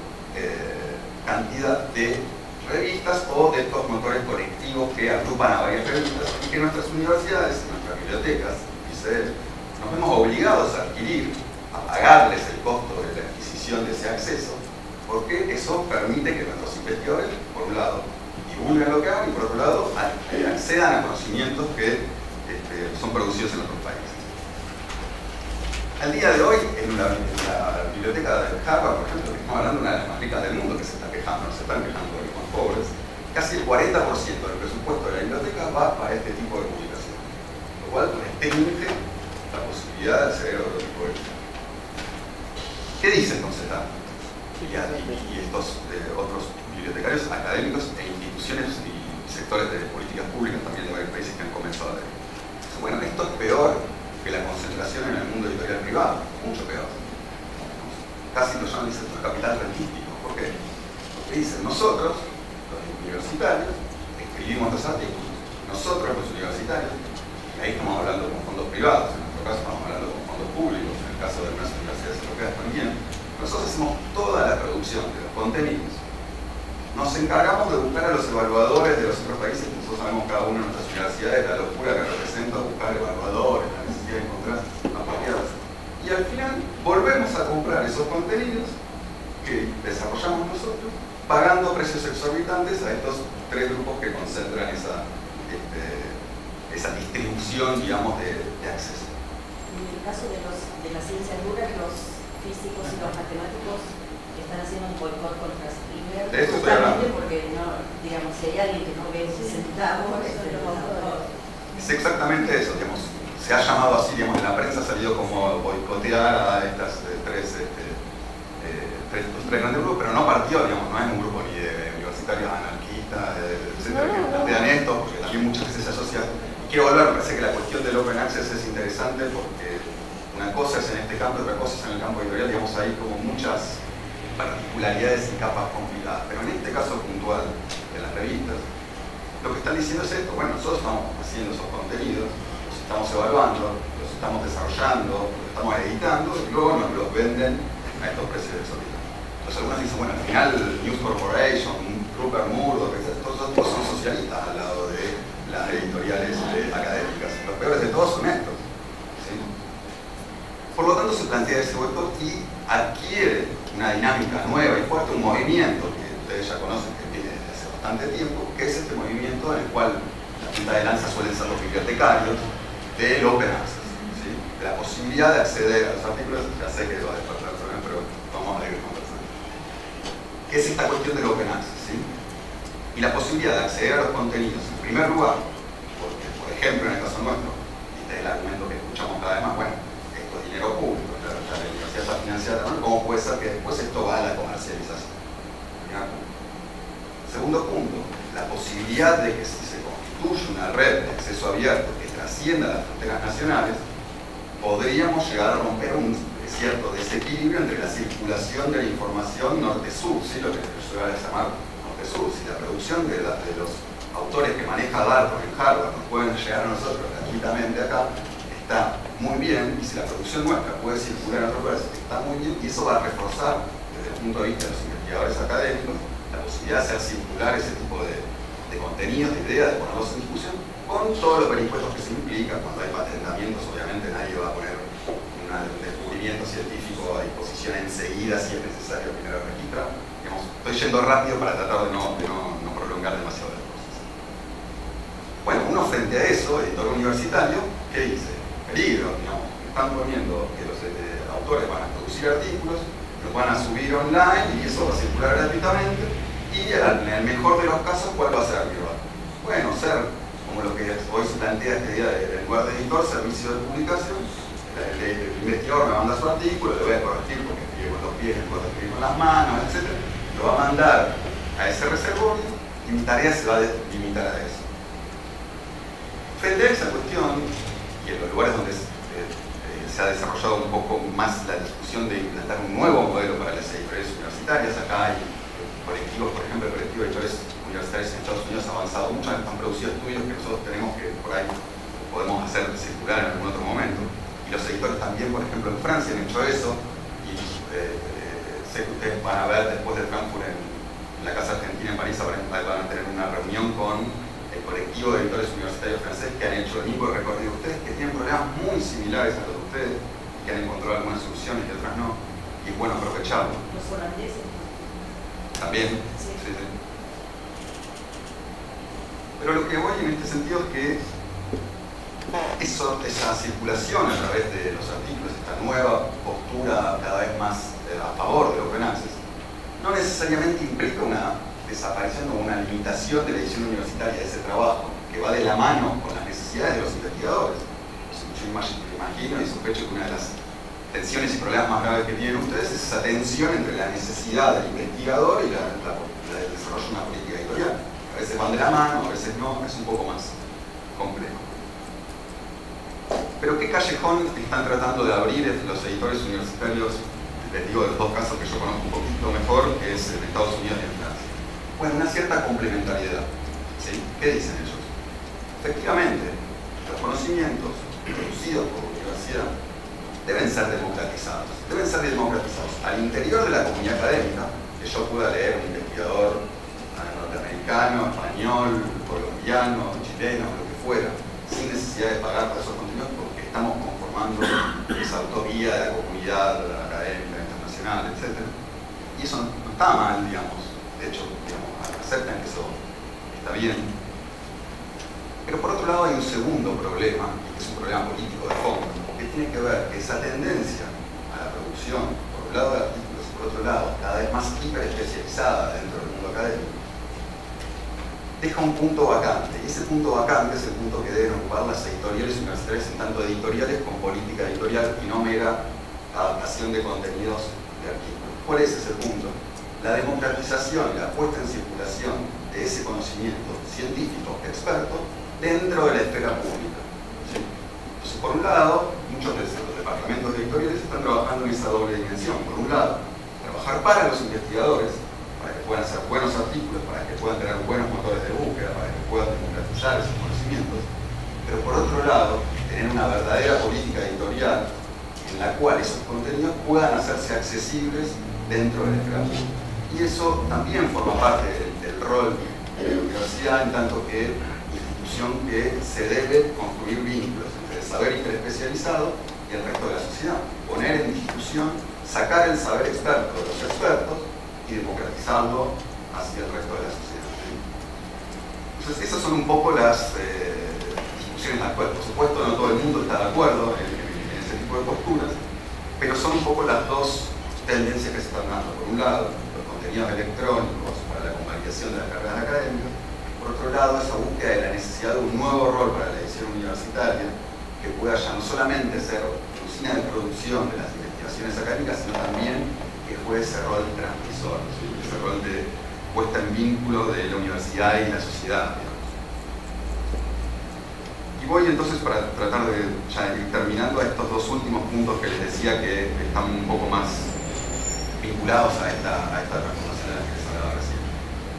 cantidad de revistas o de estos motores colectivos que agrupan a varias revistas y que nuestras universidades, nuestras bibliotecas, dice él, nos vemos obligados a adquirir, a pagarles el costo de la adquisición de ese acceso, porque eso permite que nuestros investigadores, por un lado, divulguen lo que hagan y por otro lado, accedan a conocimientos que son producidos en otros países. Al día de hoy, en la biblioteca de Harvard, por ejemplo, que estamos hablando de una de las más ricas del mundo, que se está quejando, se están quejando de los más pobres, casi el 40% del presupuesto de la biblioteca va para este tipo de publicaciones, lo cual restringe la posibilidad de acceder a otro tipo de libros. ¿Qué dice entonces Dalton? Y estos otros bibliotecarios académicos e instituciones y sectores de políticas públicas también de varios países que han comenzado a leer? Bueno, esto es peor que la concentración en el mundo editorial privado, mucho peor. Casi lo llaman el sector capital rentístico. ¿Por qué? Porque dicen, nosotros, los universitarios, escribimos los artículos, nosotros los universitarios, y ahí estamos hablando con fondos privados, en nuestro caso estamos hablando con fondos públicos, en el caso de algunas universidades europeas también, nosotros hacemos toda la producción de los contenidos. Nos encargamos de buscar a los evaluadores de los otros países, nosotros sabemos cada una de nuestras universidades la locura que representa buscar evaluadores, la necesidad de encontrar materiales. Y al final volvemos a comprar esos contenidos que desarrollamos nosotros, pagando precios exorbitantes a estos 3 grupos que concentran esa esa distribución, digamos, de acceso. En el caso de las ciencias duras, los físicos y los matemáticos están haciendo un boicot contra Springer, de esto estoy hablando. Porque no, digamos, si hay alguien que no ve centavos, es exactamente eso, digamos. Se ha llamado así, digamos, en la prensa ha salido como boicotear a estas tres grandes grupos, pero no partió, digamos, no es un grupo ni de universitarios anarquistas, etcétera, que plantean esto, porque también muchas veces se asocia. Quiero volver, me parece que la cuestión del Open Access es interesante porque una cosa es en este campo, otra cosa es en el campo editorial, digamos, hay como muchas particularidades y capas complicadas, pero en este caso puntual de las revistas, lo que están diciendo es esto: bueno, nosotros estamos haciendo esos contenidos, los estamos evaluando, los estamos desarrollando, los estamos editando y luego nos los venden a estos precios exóticos. Entonces algunos dicen, bueno, al final News Corporation, Rupert Murdoch, todos son socialistas al lado de las editoriales académicas. Los peores de todos son estos, ¿sí? Por lo tanto se plantea ese boicot y adquiere una dinámica nueva y fuerte, un movimiento que ustedes ya conocen, que viene desde hace bastante tiempo, que es este movimiento en el cual la punta de lanza suelen ser los bibliotecarios del Open Access, ¿sí? De la posibilidad de acceder a los artículos. Ya sé que va a despertar también, pero vamos a ir conversando. ¿Qué es esta cuestión del Open Access? ¿Sí? Y la posibilidad de acceder a los contenidos, en primer lugar, porque, por ejemplo, en el caso nuestro, este es el argumento que escuchamos cada vez más, bueno, esto es dinero público, la universidad está financiada, ¿no? ¿Cómo puede ser que después esto va a la comercialización? Segundo punto, la posibilidad de que si se constituye una red de acceso abierto que trascienda las fronteras nacionales, podríamos llegar a romper un cierto desequilibrio entre la circulación de la información norte-sur, ¿sí? Lo que se va a llamar norte-sur. Si la producción de los autores que maneja Dartmouth en Harvard nos pueden llegar a nosotros gratuitamente acá, está muy bien, y si la producción nuestra puede circular en otros lugares, está muy bien, y eso va a reforzar, desde el punto de vista de los investigadores académicos, la posibilidad de hacer circular ese tipo de contenidos, de ideas, de ponerlos en discusión, con todos los vericuetos que se implican. Cuando hay patentamientos, obviamente nadie va a poner un descubrimiento científico a disposición enseguida si es necesario primero registrar. Digamos, estoy yendo rápido para tratar de no prolongar demasiado el proceso. Bueno, uno frente a eso, editor universitario, ¿qué dice? Peligro, digamos, están poniendo que los autores van a producir artículos, los van a subir online y eso va a circular gratuitamente. Y en el mejor de los casos, ¿cuál va a ser mi rol? Bueno, ser como lo que hoy se plantea este día en lugar de editor, servicio de publicación. El investigador me manda su artículo, le voy a corregir porque escribe con los pies, no puedo escribir con las manos, etc. Lo va a mandar a ese reservorio y mi tarea se va a limitar a eso. Frente a esa cuestión, y en los lugares donde se ha desarrollado un poco más la discusión de implantar un nuevo modelo para las editoriales universitarias, acá hay colectivos, por ejemplo, el colectivo de editores universitarios en Estados Unidos ha avanzado mucho, han producido estudios que nosotros tenemos que por ahí podemos hacer circular en algún otro momento. Y los editores también, por ejemplo, en Francia han hecho eso, y sé que ustedes van a ver después de Frankfurt en la Casa Argentina en París, van a tener una reunión con el colectivo de editores universitarios franceses que han hecho el mismo recorrido de ustedes, que tienen problemas muy similares a los de ustedes, que han encontrado algunas soluciones y otras no, y es bueno aprovecharlo. Los holandeses también, sí. Sí. Pero lo que voy en este sentido es que esa circulación a través de los artículos, esta nueva postura cada vez más a favor del Open Access, no necesariamente implica una desaparición o una limitación de la edición universitaria de ese trabajo, que va de la mano con las necesidades de los investigadores. Yo imagino y sospecho que una de las tensiones y problemas más graves que tienen ustedes es esa tensión entre la necesidad del investigador y el desarrollo de una política editorial. A veces van de la mano, a veces no, es un poco más complejo. Pero ¿qué callejón están tratando de abrir los editores universitarios? Les digo de los dos casos que yo conozco un poquito mejor, que es en Estados Unidos y en Francia. Bueno, una cierta complementariedad, ¿sí? ¿Qué dicen ellos? Efectivamente, los conocimientos producidos por la universidad deben ser democratizados al interior de la comunidad académica, que yo pueda leer un investigador norteamericano, español, colombiano, chileno, lo que fuera, sin necesidad de pagar por esos contenidos, porque estamos conformando esa autovía de la comunidad académica internacional, etc. Y eso no está mal, digamos. De hecho, digamos, aceptan que eso está bien. Pero por otro lado hay un segundo problema, que es un problema político de fondo, que tiene que ver que esa tendencia a la producción, por un lado de artículos y por otro lado, cada vez más hiperespecializada dentro del mundo académico, deja un punto vacante. Y ese punto vacante es el punto que deben ocupar las editoriales universitarias, en tanto editoriales con política editorial y no mera adaptación de contenidos de artículos. ¿Cuál es ese punto? La democratización y la puesta en circulación de ese conocimiento científico experto dentro de la esfera pública. ¿Sí? Entonces, por un lado, muchos de los departamentos editoriales están trabajando en esa doble dimensión. Por un lado, trabajar para los investigadores, para que puedan hacer buenos artículos, para que puedan tener buenos motores de búsqueda, para que puedan democratizar esos conocimientos. Pero por otro lado, tener una verdadera política editorial en la cual esos contenidos puedan hacerse accesibles dentro de la esfera pública. Y eso también forma parte del rol de la universidad, en tanto que institución que se debe construir vínculos entre el saber hiperespecializado y el resto de la sociedad. Poner en discusión, sacar el saber experto de los expertos y democratizarlo hacia el resto de la sociedad. ¿Sí? Entonces, esas son un poco las discusiones en las cuales, por supuesto, no todo el mundo está de acuerdo en ese tipo de posturas, pero son un poco las dos tendencias que se están dando. Por un lado, los contenidos electrónicos para la convalidación de las carreras académicas. Por otro lado, esa búsqueda de la necesidad de un nuevo rol para la edición universitaria, que pueda ya no solamente ser usina de producción de las investigaciones académicas, sino también que juegue ese rol de transmisor, ¿sí? Ese rol de puesta en vínculo de la universidad y la sociedad, digamos. Y voy entonces, para tratar de ya ir terminando, a estos dos últimos puntos que les decía que están un poco más vinculados a esta transformación de la que les hablaba recién.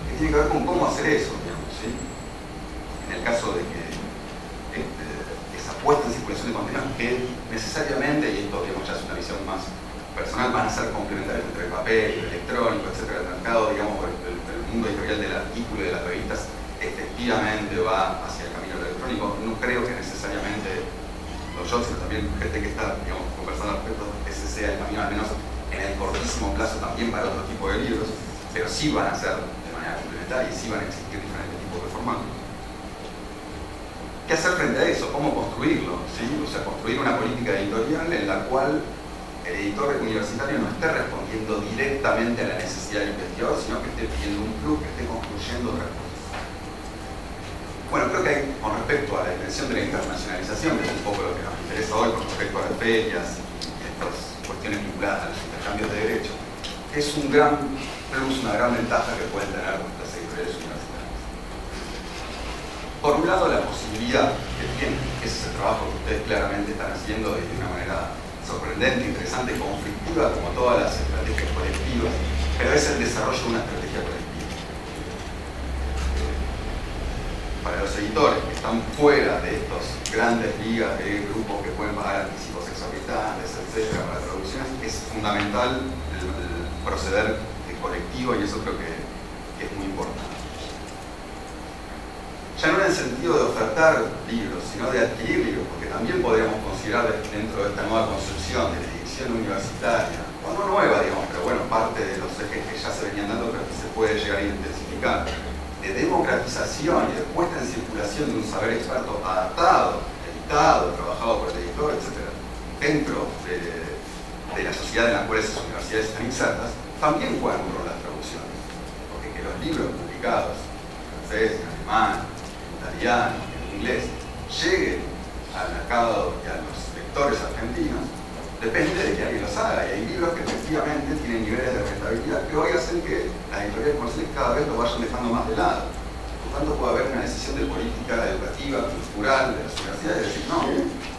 Que tiene que ver con cómo hacer eso, digamos, ¿sí? En el caso de que esa puesta en circulación de contenidos que necesariamente, y esto digamos, ya es una visión más personal, van a ser complementarios entre el papel, el electrónico, etcétera. El mercado, digamos, el mundo editorial del artículo y de las revistas efectivamente va hacia el camino electrónico. No creo que necesariamente los yo, sino también gente que está, digamos, conversando al respecto, ese sea el camino, al menos en el cortísimo plazo también para otro tipo de libros, pero sí van a ser de manera complementaria y sí van a existir diferentes tipos de formatos. ¿Qué hacer frente a eso? ¿Cómo construirlo? ¿Sí? O sea, construir una política editorial en la cual el editor universitario no esté respondiendo directamente a la necesidad del investigador, sino que esté pidiendo un plus, que esté construyendo otra cosa. Bueno, creo que hay, con respecto a la dimensión de la internacionalización, que es un poco lo que nos interesa hoy con respecto a las ferias y estas cuestiones vinculadas a los intercambios de derechos, es un gran plus, una gran ventaja que pueden tener las editoriales universitarias. Por un lado, la posibilidad que tienen, que ese es el trabajo que ustedes claramente están haciendo de una manera sorprendente, interesante, conflictiva, como todas las estrategias colectivas, pero es el desarrollo de una estrategia colectiva. Para los editores que están fuera de estas grandes ligas de grupos que pueden pagar anticipos exorbitantes, etc., para traducciones, es fundamental el proceder colectivo, y eso creo que es muy importante. Ya no en el sentido de ofertar libros, sino de adquirir libros, porque también podríamos considerar dentro de esta nueva concepción de la edición universitaria, o no nueva, digamos, pero bueno, parte de los ejes que ya se venían dando, pero que se puede llegar a intensificar, de democratización y de puesta en circulación de un saber experto adaptado, editado, trabajado por el editor, etc., dentro de la sociedad en la cual esas universidades están insertas, también juegan un rol las traducciones, porque que los libros publicados en francés, en alemán, italiano, en inglés, lleguen al mercado y a los lectores argentinos, depende de que alguien los haga. Y hay libros que efectivamente tienen niveles de rentabilidad que hoy hacen que las editoriales comerciales cada vez lo vayan dejando más de lado. Por tanto, puede haber una decisión de política educativa, cultural de las universidades, de decir, no,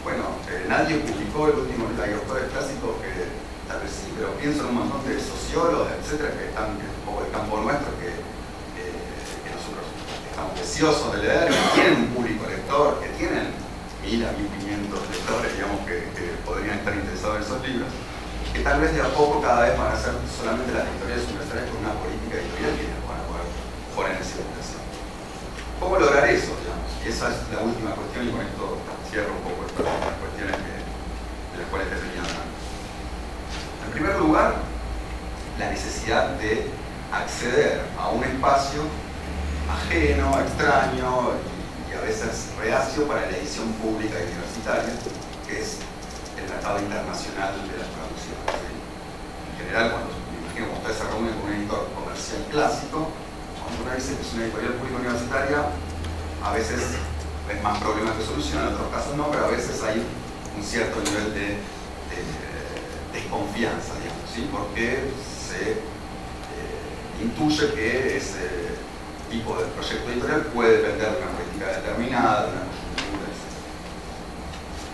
bueno, nadie publicó el último libro de autores clásicos, que tal vez sí, pero pienso en un montón de sociólogos, etcétera, que están un poco del campo nuestro, que nosotros estamos deseosos de leer, que tienen un público lector, que tienen 1000 a 1500 lectores, digamos, que podrían estar interesados en esos libros, que tal vez de a poco cada vez van a ser solamente las editoriales universitarias con una política editorial que las van a poder poner en circulación. ¿Cómo lograr eso, digamos? Y esa es la última cuestión, y con esto cierro un poco estas cuestiones de las cuales te venía hablando. En primer lugar, la necesidad de acceder a un espacio ajeno, extraño y a veces reacio para la edición pública y universitaria, que es el mercado internacional de las traducciones. ¿Sí? En general, cuando ustedes se reúnen con un editor comercial clásico, cuando uno dice que es una editorial pública universitaria, a veces es más problema que solución, en otros casos no, pero a veces hay un cierto nivel de desconfianza, digamos, ¿sí? Porque se intuye que ese tipo de proyecto editorial puede depender de una política determinada, de una coyuntura, etc.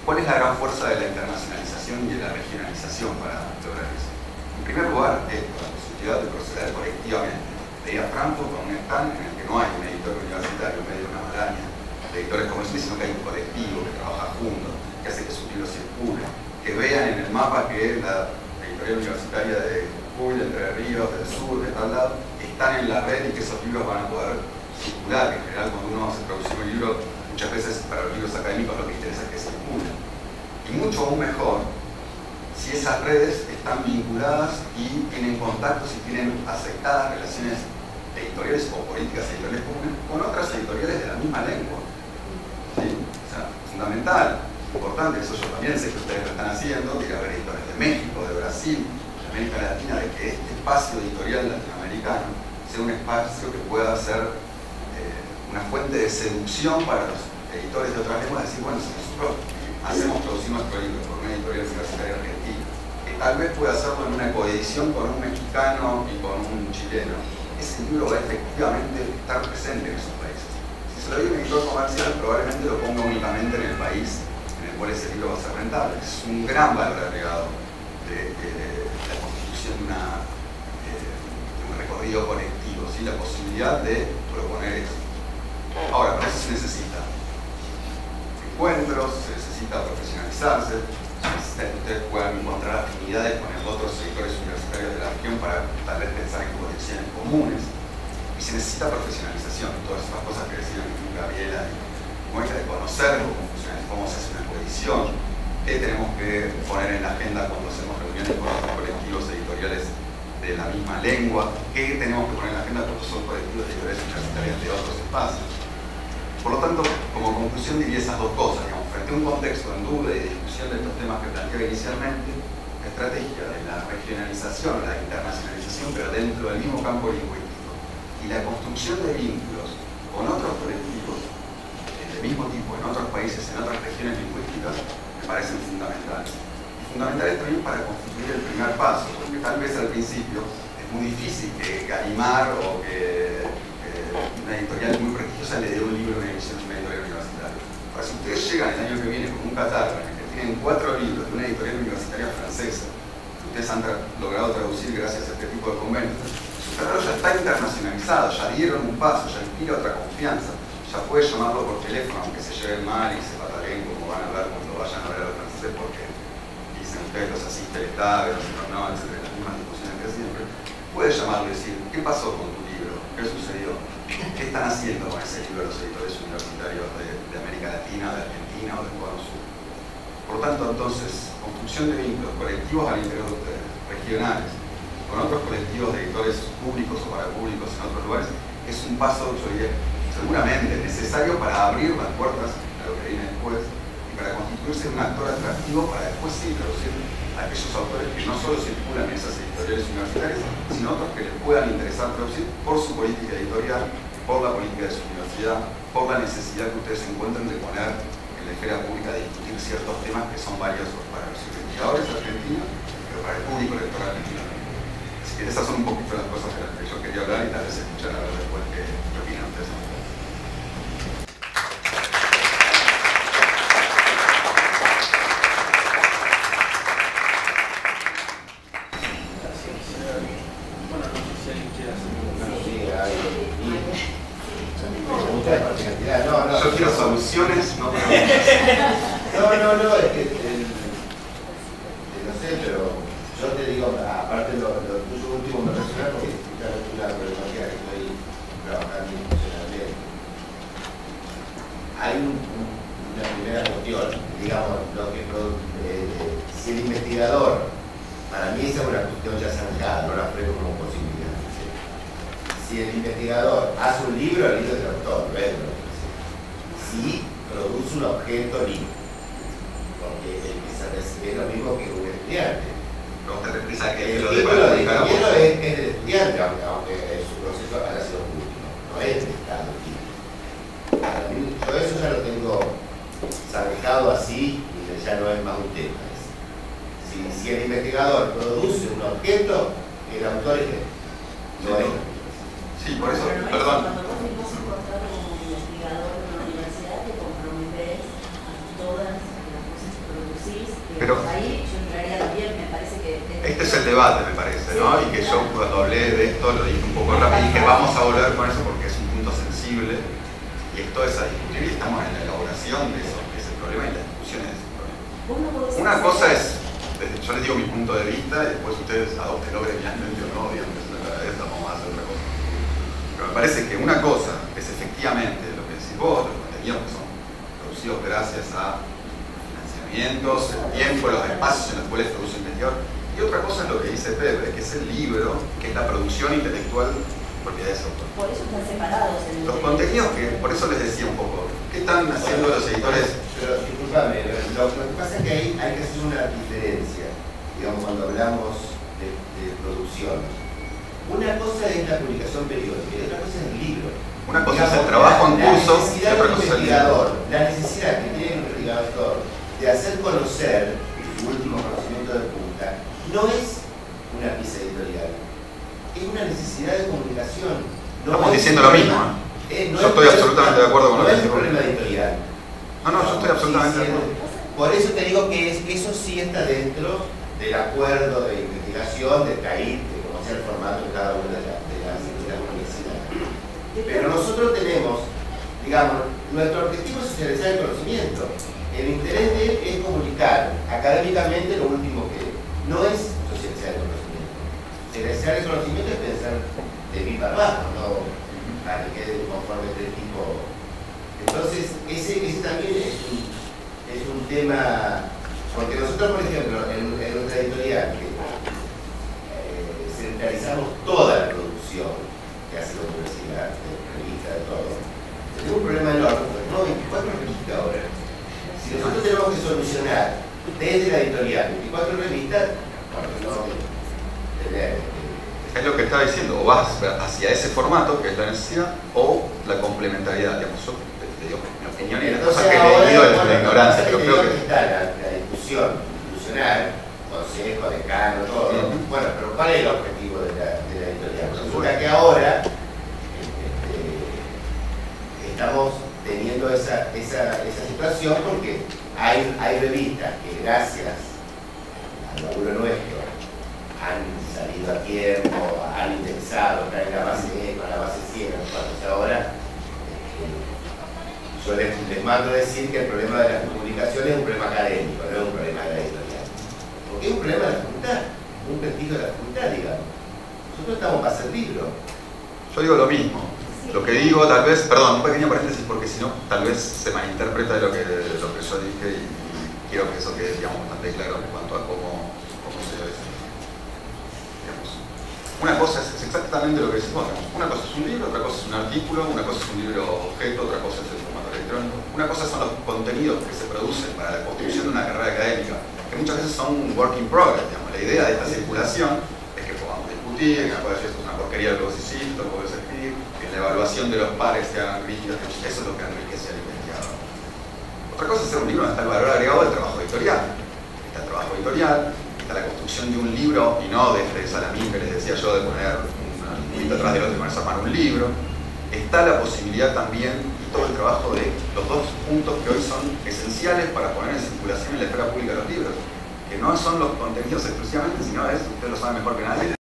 ¿Cuál es la gran fuerza de la internacionalización y de la regionalización para lograr eso? En primer lugar, la posibilidad de proceder colectivamente. Leía Frankfurt con un stand en el que no hay un editor universitario en medio de una maraña de editores comerciales, sino que hay un colectivo que trabaja juntos, que hace que sus libros circulen, que vean en el mapa que la editorial universitaria de Jujuy, de Entre Ríos, del sur, de tal lado, están en la red y que esos libros van a poder circular. En general, cuando uno hace producir un libro, muchas veces para los libros académicos lo que interesa es que circulen. Y mucho aún mejor si esas redes están vinculadas y tienen contactos y tienen aceptadas relaciones editoriales o políticas editoriales comunes con otras editoriales de la misma lengua. ¿Sí? O sea, fundamental, importante, eso yo también sé que ustedes lo están haciendo, tiene que haber editores de México, de Brasil, de América Latina, de que este espacio editorial latinoamericano sea un espacio que pueda ser una fuente de seducción para los editores de otras lenguas, decir, bueno, si nosotros producir nuestro libro por una editorial universitaria argentina, que tal vez pueda hacerlo en una coedición con un mexicano y con un chileno, ese libro va a efectivamente estar presente en esos países. Si se lo dio un editor comercial, probablemente lo ponga únicamente en el país en el cual ese libro va a ser rentable. Es un gran valor agregado de la constitución de un recorrido colectivo, ¿sí? La posibilidad de proponer eso. Ahora, para eso se necesita encuentros, se necesita profesionalizarse, se necesita que ustedes puedan encontrar afinidades con otros editores universitarios de la región para tal vez pensar en colecciones comunes, y se necesita profesionalización, todas estas cosas que decían Gabriela y Mónica, de conocer cómo funciona, cómo se hace una coedición, qué tenemos que poner en la agenda cuando hacemos reuniones con otros colectivos editoriales de la misma lengua, qué tenemos que poner en la agenda cuando son colectivos editoriales universitarios de otros espacios. Por lo tanto, como conclusión diría esas dos cosas, digamos, frente a un contexto en duda y de discusión de estos temas que planteaba inicialmente, la estrategia de la regionalización, la internacionalización, pero dentro del mismo campo lingüístico, y la construcción de vínculos con otros colectivos del mismo tipo, en otros países, en otras regiones lingüísticas, me parecen fundamentales. Y fundamentales también para constituir el primer paso, porque tal vez al principio es muy difícil que Gallimard o que una editorial muy prestigiosa le dé un libro a una edición de una editorial universitaria. Ahora, si ustedes llegan el año que viene con un catálogo en el que tienen 4 libros de una editorial universitaria francesa, que ustedes han logrado traducir gracias a este tipo de convenios, su catálogo ya está internacionalizado, ya dieron un paso, ya inspira otra confianza, ya puede llamarlo por teléfono, aunque se lleven mal y se pataleen como van a hablar cuando vayan a ver a los franceses, porque dicen ustedes los asiste el Estado, no, etc. Las mismas discusiones que siempre. Puede llamarlo y decir, ¿qué pasó con tu libro? ¿Qué sucedió? ¿Qué están haciendo con ese libro los editores universitarios de América Latina, de Argentina o del Cono Sur? Por tanto, entonces, construcción de vínculos colectivos al interior de ustedes, regionales, con otros colectivos de editores públicos o parapúblicos en otros lugares, es un paso, yo diría, seguramente necesario para abrir las puertas a lo que viene después y para constituirse en un actor atractivo para después sí traducir a aquellos autores que no solo circulan en esas editoriales universitarias, sino otros que les puedan interesar traducir por su política editorial, por la política de su universidad, por la necesidad que ustedes encuentren de poner en la esfera pública de discutir ciertos temas que son valiosos para los investigadores argentinos, pero para el público electoral argentino. Así que esas son un poquito las cosas de las que yo quería hablar y tal vez escuchar a ver después qué opinan ustedes. Yo quiero soluciones, no preguntas. No, es que no sé, pero yo te digo, aparte lo tuyo último me resuena porque es una problemática que estoy trabajando institucionalmente. Hay una primera cuestión, digamos, si el investigador, para mí esa es una cuestión ya zanjada, no la ofrezco como posibilidad. Si el investigador hace un libro, el libro es de autor, ¿ves? Si si produce un objeto libre. Porque el que se recibe es lo mismo que un estudiante. No te represa que El lo título de para ingeniero es del estudiante, aunque su proceso haya sido público, no es del Estado. Yo eso ya lo tengo zanjado así y ya no es más un tema. Si el investigador produce un objeto, el autor es él, no es él. Sí, por eso, Pero no es perdón. cuando vos firmás un contrato como investigador en una universidad, te comprometés a todas las cosas que producís. Pero ahí yo entraría también, me parece que... Este es el debate, me parece, ¿no? Y que yo cuando hablé de esto lo dije un poco rápido y dije vamos a volver con eso porque es un punto sensible y esto es a discutir y estamos en la elaboración de eso, de ese problema y la discusión de ese problema. Una cosa es, yo les digo mi punto de vista y después ustedes adoptenlo gremialmente o no, digamos, vamos a hacer otra cosa. Pero me parece que una cosa es efectivamente lo que decís vos, los contenidos que son producidos gracias a financiamientos, el tiempo, los espacios en los cuales produce el investigador. Y otra cosa es lo que dice Pepe, que es el libro, que es la producción intelectual propiedad de software. Por eso están separados. Los contenidos, que por eso les decía un poco, ¿qué están haciendo los editores? Pero disculpame, lo que pasa es que ahí hay que hacer una diferencia, digamos, cuando hablamos de producción. Una cosa es la publicación periódica y otra cosa es el libro. Una cosa es el trabajo en curso y otra cosa es el libro. La necesidad que tiene un investigador de hacer conocer su último conocimiento de punta no es una pieza editorial, es una necesidad de comunicación. No estamos diciendo lo mismo, ¿eh? No yo estoy absolutamente de acuerdo con lo que dice. dice. No es un problema editorial. No, yo estoy absolutamente de acuerdo. Por eso te digo que eso sí está dentro del acuerdo de investigación, de CAIT, de conocer el formato de cada una de las universidades. Pero nosotros tenemos, digamos, nuestro objetivo es socializar el conocimiento. El interés de él es comunicar académicamente lo último que no es socializar el conocimiento. Socializar el conocimiento es pensar de mí para abajo, no para que quede conforme este tipo. Entonces, ese también es un tema, porque nosotros, por ejemplo, en nuestra editorial, que centralizamos toda la producción que hace la universidad, de revistas, de todo, tenemos un problema enorme, porque no 24 revistas ahora. Si nosotros tenemos que solucionar desde la editorial 24 revistas, bueno, no tener. Es lo que estaba diciendo, o vas hacia ese formato, que es la necesidad, o la complementariedad. Digamos, yo te digo mi opinión y las cosas que he leído es la ignorancia, pero creo que está la discusión institucional, consejo, decano, todo. Bueno, pero ¿cuál es el objetivo de la editorial? Resulta que ahora estamos teniendo esa situación porque hay revistas que gracias al laburo nuestro han salido a tiempo, han indexado, traen la base ECO, la base 100, entonces ahora yo les mando a decir que el problema de las publicaciones es un problema académico, no es un problema de la editorial. Porque es un problema de la facultad, un prestigio de la facultad, digamos. Nosotros estamos para hacer libros. yo digo lo mismo. Lo que digo, tal vez, perdón, un pequeño paréntesis porque si no, tal vez se malinterpreta lo que yo dije y quiero que eso quede, digamos, bastante claro en cuanto a cómo se ve. Una cosa es exactamente lo que decimos. Una cosa es un libro, otra cosa es un artículo, una cosa es un libro objeto, otra cosa es el formato electrónico. Una cosa son los contenidos que se producen para la construcción de una carrera académica, que muchas veces son un work in progress. Digamos. La idea de esta circulación es que podamos discutir, que me pueda decir esto es una porquería lo que vos hiciste, lo que podés escribir, que la evaluación de los pares se hagan rígidos, eso es lo que enriquece al investigador. Otra cosa es hacer un libro donde está el valor agregado del trabajo editorial. Está el trabajo editorial, está la construcción de un libro y no de este salamín que les decía yo de poner un librito atrás del otro y ponerse a armar un libro. Está la posibilidad también y todo el trabajo de los dos puntos que hoy son esenciales para poner en circulación en la esfera pública los libros, que no son los contenidos exclusivamente, sino es, ustedes lo saben mejor que nadie,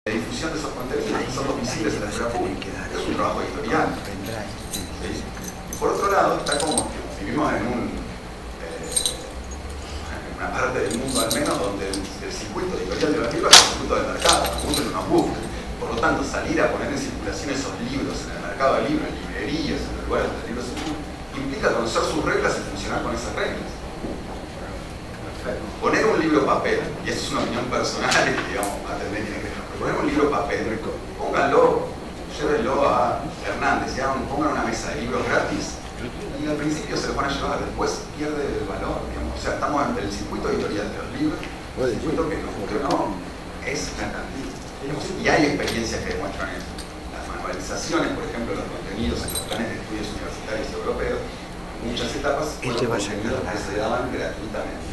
la difusión de esos contenidos que son los visibles en la esfera pública. Es un trabajo editorial. ¿Sí? Y por otro lado, está como que vivimos en una parte del mundo al menos donde el circuito editorial de los libros es el circuito del mercado, el mundo nos busca. Por lo tanto, salir a poner en circulación esos libros en el mercado de libros, en librerías, en los lugares donde los libros se publican, implica conocer sus reglas y funcionar con esas reglas. Poner un libro papel, y eso es una opinión personal, digamos, atender tiene que ver, poner un libro papel, pónganlo, llévenlo a Hernández, pongan una mesa de libros gratis, Y al principio se los van a llevar, después pierde el valor, digamos. O sea, estamos ante el circuito editorial de los libros, el circuito que nos funcionó es mercantil. Y hay experiencias que demuestran eso. Las manualizaciones, por ejemplo, los contenidos en los planes de estudios universitarios europeos, en muchas etapas fueron contenidos que se daban gratuitamente.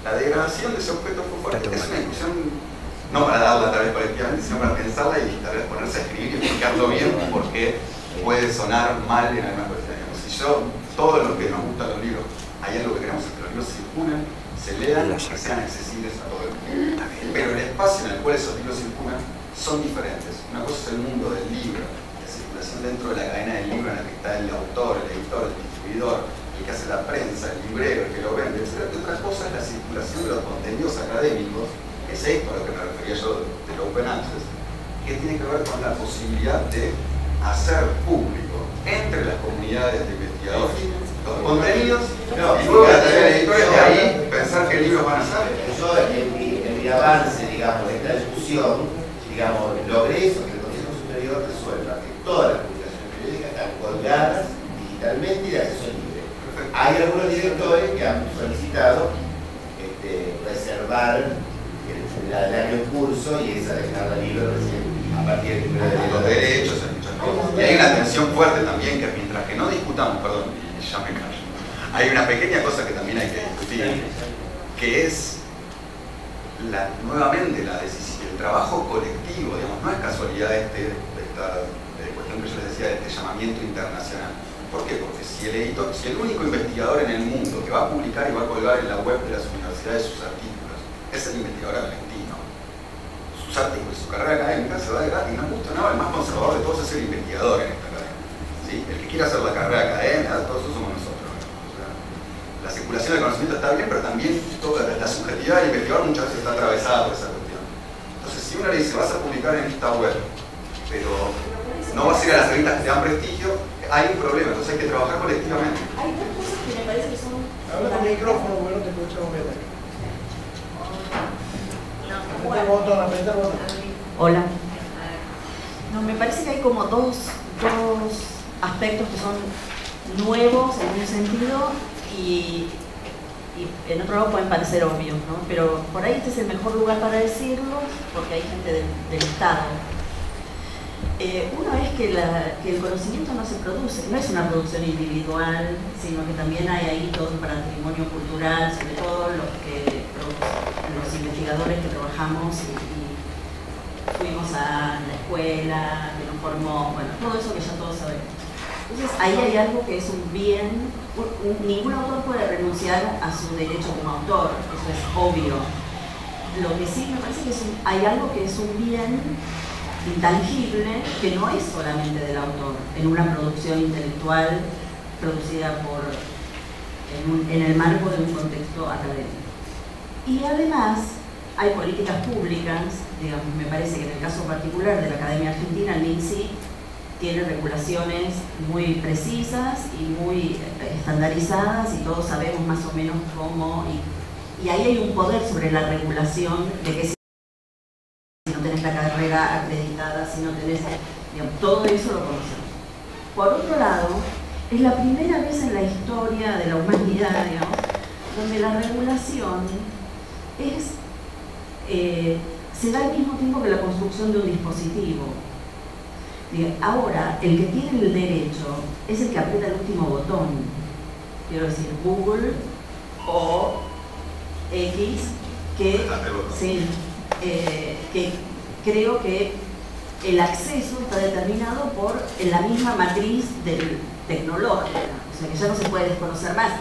La degradación de ese objeto fue fuerte. Es una discusión no para darla a través colectivamente, sino para pensarla y tal vez ponerse a escribir y explicarlo bien, porque puede sonar mal en algunas cuestiones. Si todo lo que nos gustan los libros, hay algo que queremos es que los libros circulen, se lean y que sean accesibles a todo el mundo. Pero el espacio en el cual esos libros circulan son diferentes. Una cosa es el mundo del libro, la circulación dentro de la cadena del libro en la que está el autor, el editor, el distribuidor, el que hace la prensa, el librero, el que lo vende, etc. Y otra cosa es la circulación de los contenidos académicos, que es esto a lo que me refería yo del Open Access, que tiene que ver con la posibilidad de hacer público entre las comunidades de investigadores los contenidos y luego a través de editores de ahí pensar qué libros van a ser. Yo en mi avance, digamos, de esta discusión, digamos, logré eso, que el Consejo Superior resuelva que todas las publicaciones periódicas están colgadas digitalmente y de acceso libre. Hay algunos directores que han solicitado reservar el año en curso y esa dejarla libre recién a partir del 1 de enero. Los derechos, muchas cosas. Y hay una tensión fuerte también que mientras que no discutamos, perdón, ya me callo, hay una pequeña cosa que también hay que discutir, que es nuevamente la decisión, el trabajo colectivo, digamos, no es casualidad esta cuestión que yo les decía de este llamamiento internacional. ¿Por qué? Porque si el único investigador en el mundo que va a publicar y va a colgar en la web de las universidades sus artículos es el investigador argentino, sus artículos, su carrera académica se va de gratis, no es justo, no, el más conservador de todos es el investigador en esta cadena, ¿sí? El que quiera hacer la carrera académica, todos eso somos nosotros, ¿no? O sea, la circulación del conocimiento está bien, pero también toda la subjetividad del investigador muchas veces está atravesada por esa cuestión. Entonces, si uno le dice, vas a publicar en esta web, pero no vas a ir a las revistas que te dan prestigio, hay un problema, entonces hay que trabajar colectivamente. Hay dos cosas que me parece que son... Habla con el micrófono, bueno, te escuchamos bien. Hola. No, me parece que hay como dos aspectos que son nuevos en un sentido y en otro lado pueden parecer obvios, ¿no? Pero por ahí este es el mejor lugar para decirlo porque hay gente del Estado. Uno es que el conocimiento no se produce, no es una producción individual, sino que también hay ahí todo un patrimonio cultural, sobre todo los investigadores que trabajamos y fuimos a la escuela, que nos formó, bueno, todo eso que ya todos sabemos. Entonces ahí hay algo que es un bien, ningún autor puede renunciar a su derecho como autor, eso es obvio. Lo que sí me parece que hay algo que es un bien intangible que no es solamente del autor, en una producción intelectual producida en el marco de un contexto académico. Y además hay políticas públicas, digamos, me parece que en el caso particular de la Academia Argentina, el INSI tiene regulaciones muy precisas y muy estandarizadas y todos sabemos más o menos cómo, y ahí hay un poder sobre la regulación de que si no tenés la carrera acreditada, si no tenés, digamos, todo eso lo conocemos. Por otro lado, es la primera vez en la historia de la humanidad, digamos, donde la regulación se da al mismo tiempo que la construcción de un dispositivo. Ahora, el que tiene el derecho es el que aprieta el último botón, quiero decir, Google o X, que creo que el acceso está determinado por la misma matriz tecnológica, o sea que ya no se puede desconocer más,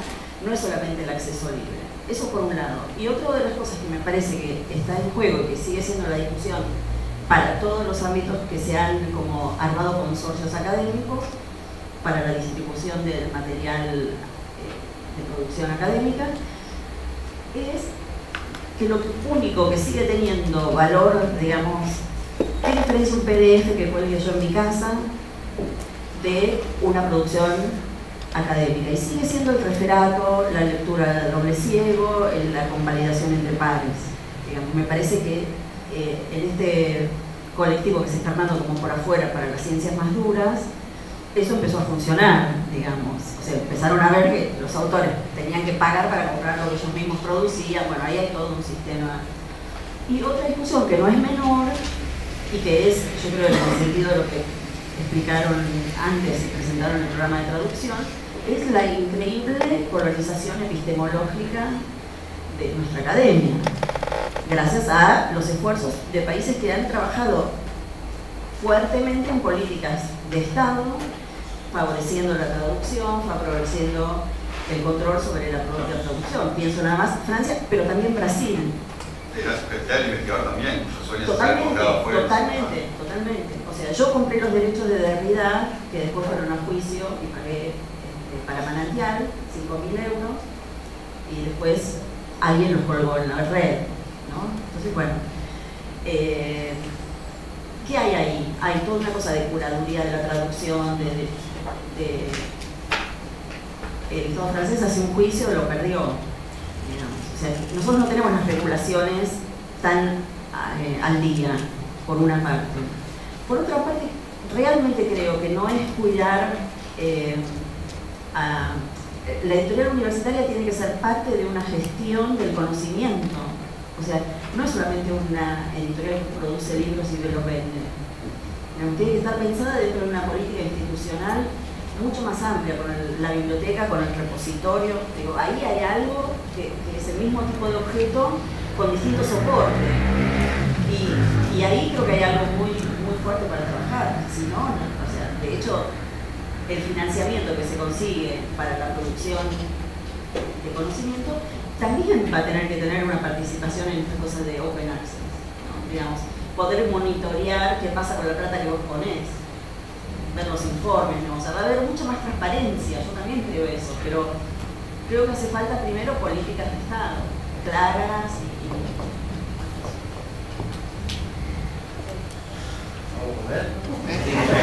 no es solamente el acceso libre. Eso por un lado. Y otra de las cosas que me parece que está en juego y que sigue siendo la discusión para todos los ámbitos que se han como armado consorcios académicos para la distribución del material de producción académica, es que lo único que sigue teniendo valor, digamos, ¿qué diferencia un PDF que cuelgue yo en mi casa de una producción académica? Y sigue siendo el referato, la lectura de doble ciego, la convalidación entre pares. Digamos, me parece que en este colectivo que se está armando como por afuera para las ciencias más duras, eso empezó a funcionar, digamos. O sea, empezaron a ver que los autores tenían que pagar para comprar lo que ellos mismos producían. Bueno, ahí hay todo un sistema. Y otra discusión que no es menor, y que es, yo creo, en el sentido de lo que explicaron antes y presentaron en el programa de traducción, es la increíble polarización epistemológica de nuestra academia, gracias a los esfuerzos de países que han trabajado fuertemente en políticas de Estado, favoreciendo la traducción, favoreciendo el control sobre la propia traducción. Pienso nada más Francia, pero también Brasil. Sí, la especial investigador también, yo soy Totalmente. O sea, yo compré los derechos de Derrida, que después fueron a juicio y pagué para Manantial, 5.000 euros, y después alguien los colgó en la red, ¿no? Entonces, bueno, ¿qué hay ahí? Hay toda una cosa de curaduría de la traducción, el Estado francés hace un juicio, lo perdió, digamos. O sea, nosotros no tenemos las regulaciones tan al día, por una parte. Por otra parte, realmente creo que no es cuidar la editorial universitaria tiene que ser parte de una gestión del conocimiento. O sea, no es solamente una editorial que produce libros y que los vende. Tiene que estar pensada dentro de una política institucional mucho más amplia, con la biblioteca, con el repositorio. Digo, ahí hay algo que es el mismo tipo de objeto con distintos soportes. Y ahí creo que hay algo muy fuerte para trabajar. Si no, o sea, de hecho, el financiamiento que se consigue para la producción de conocimiento también va a tener que tener una participación en estas cosas de open access, ¿no? Digamos, poder monitorear qué pasa con la plata que vos ponés, ver los informes, ¿no? O sea, va a haber mucha más transparencia, yo también creo eso, pero creo que hace falta primero políticas de Estado claras ¿Vamos a comer?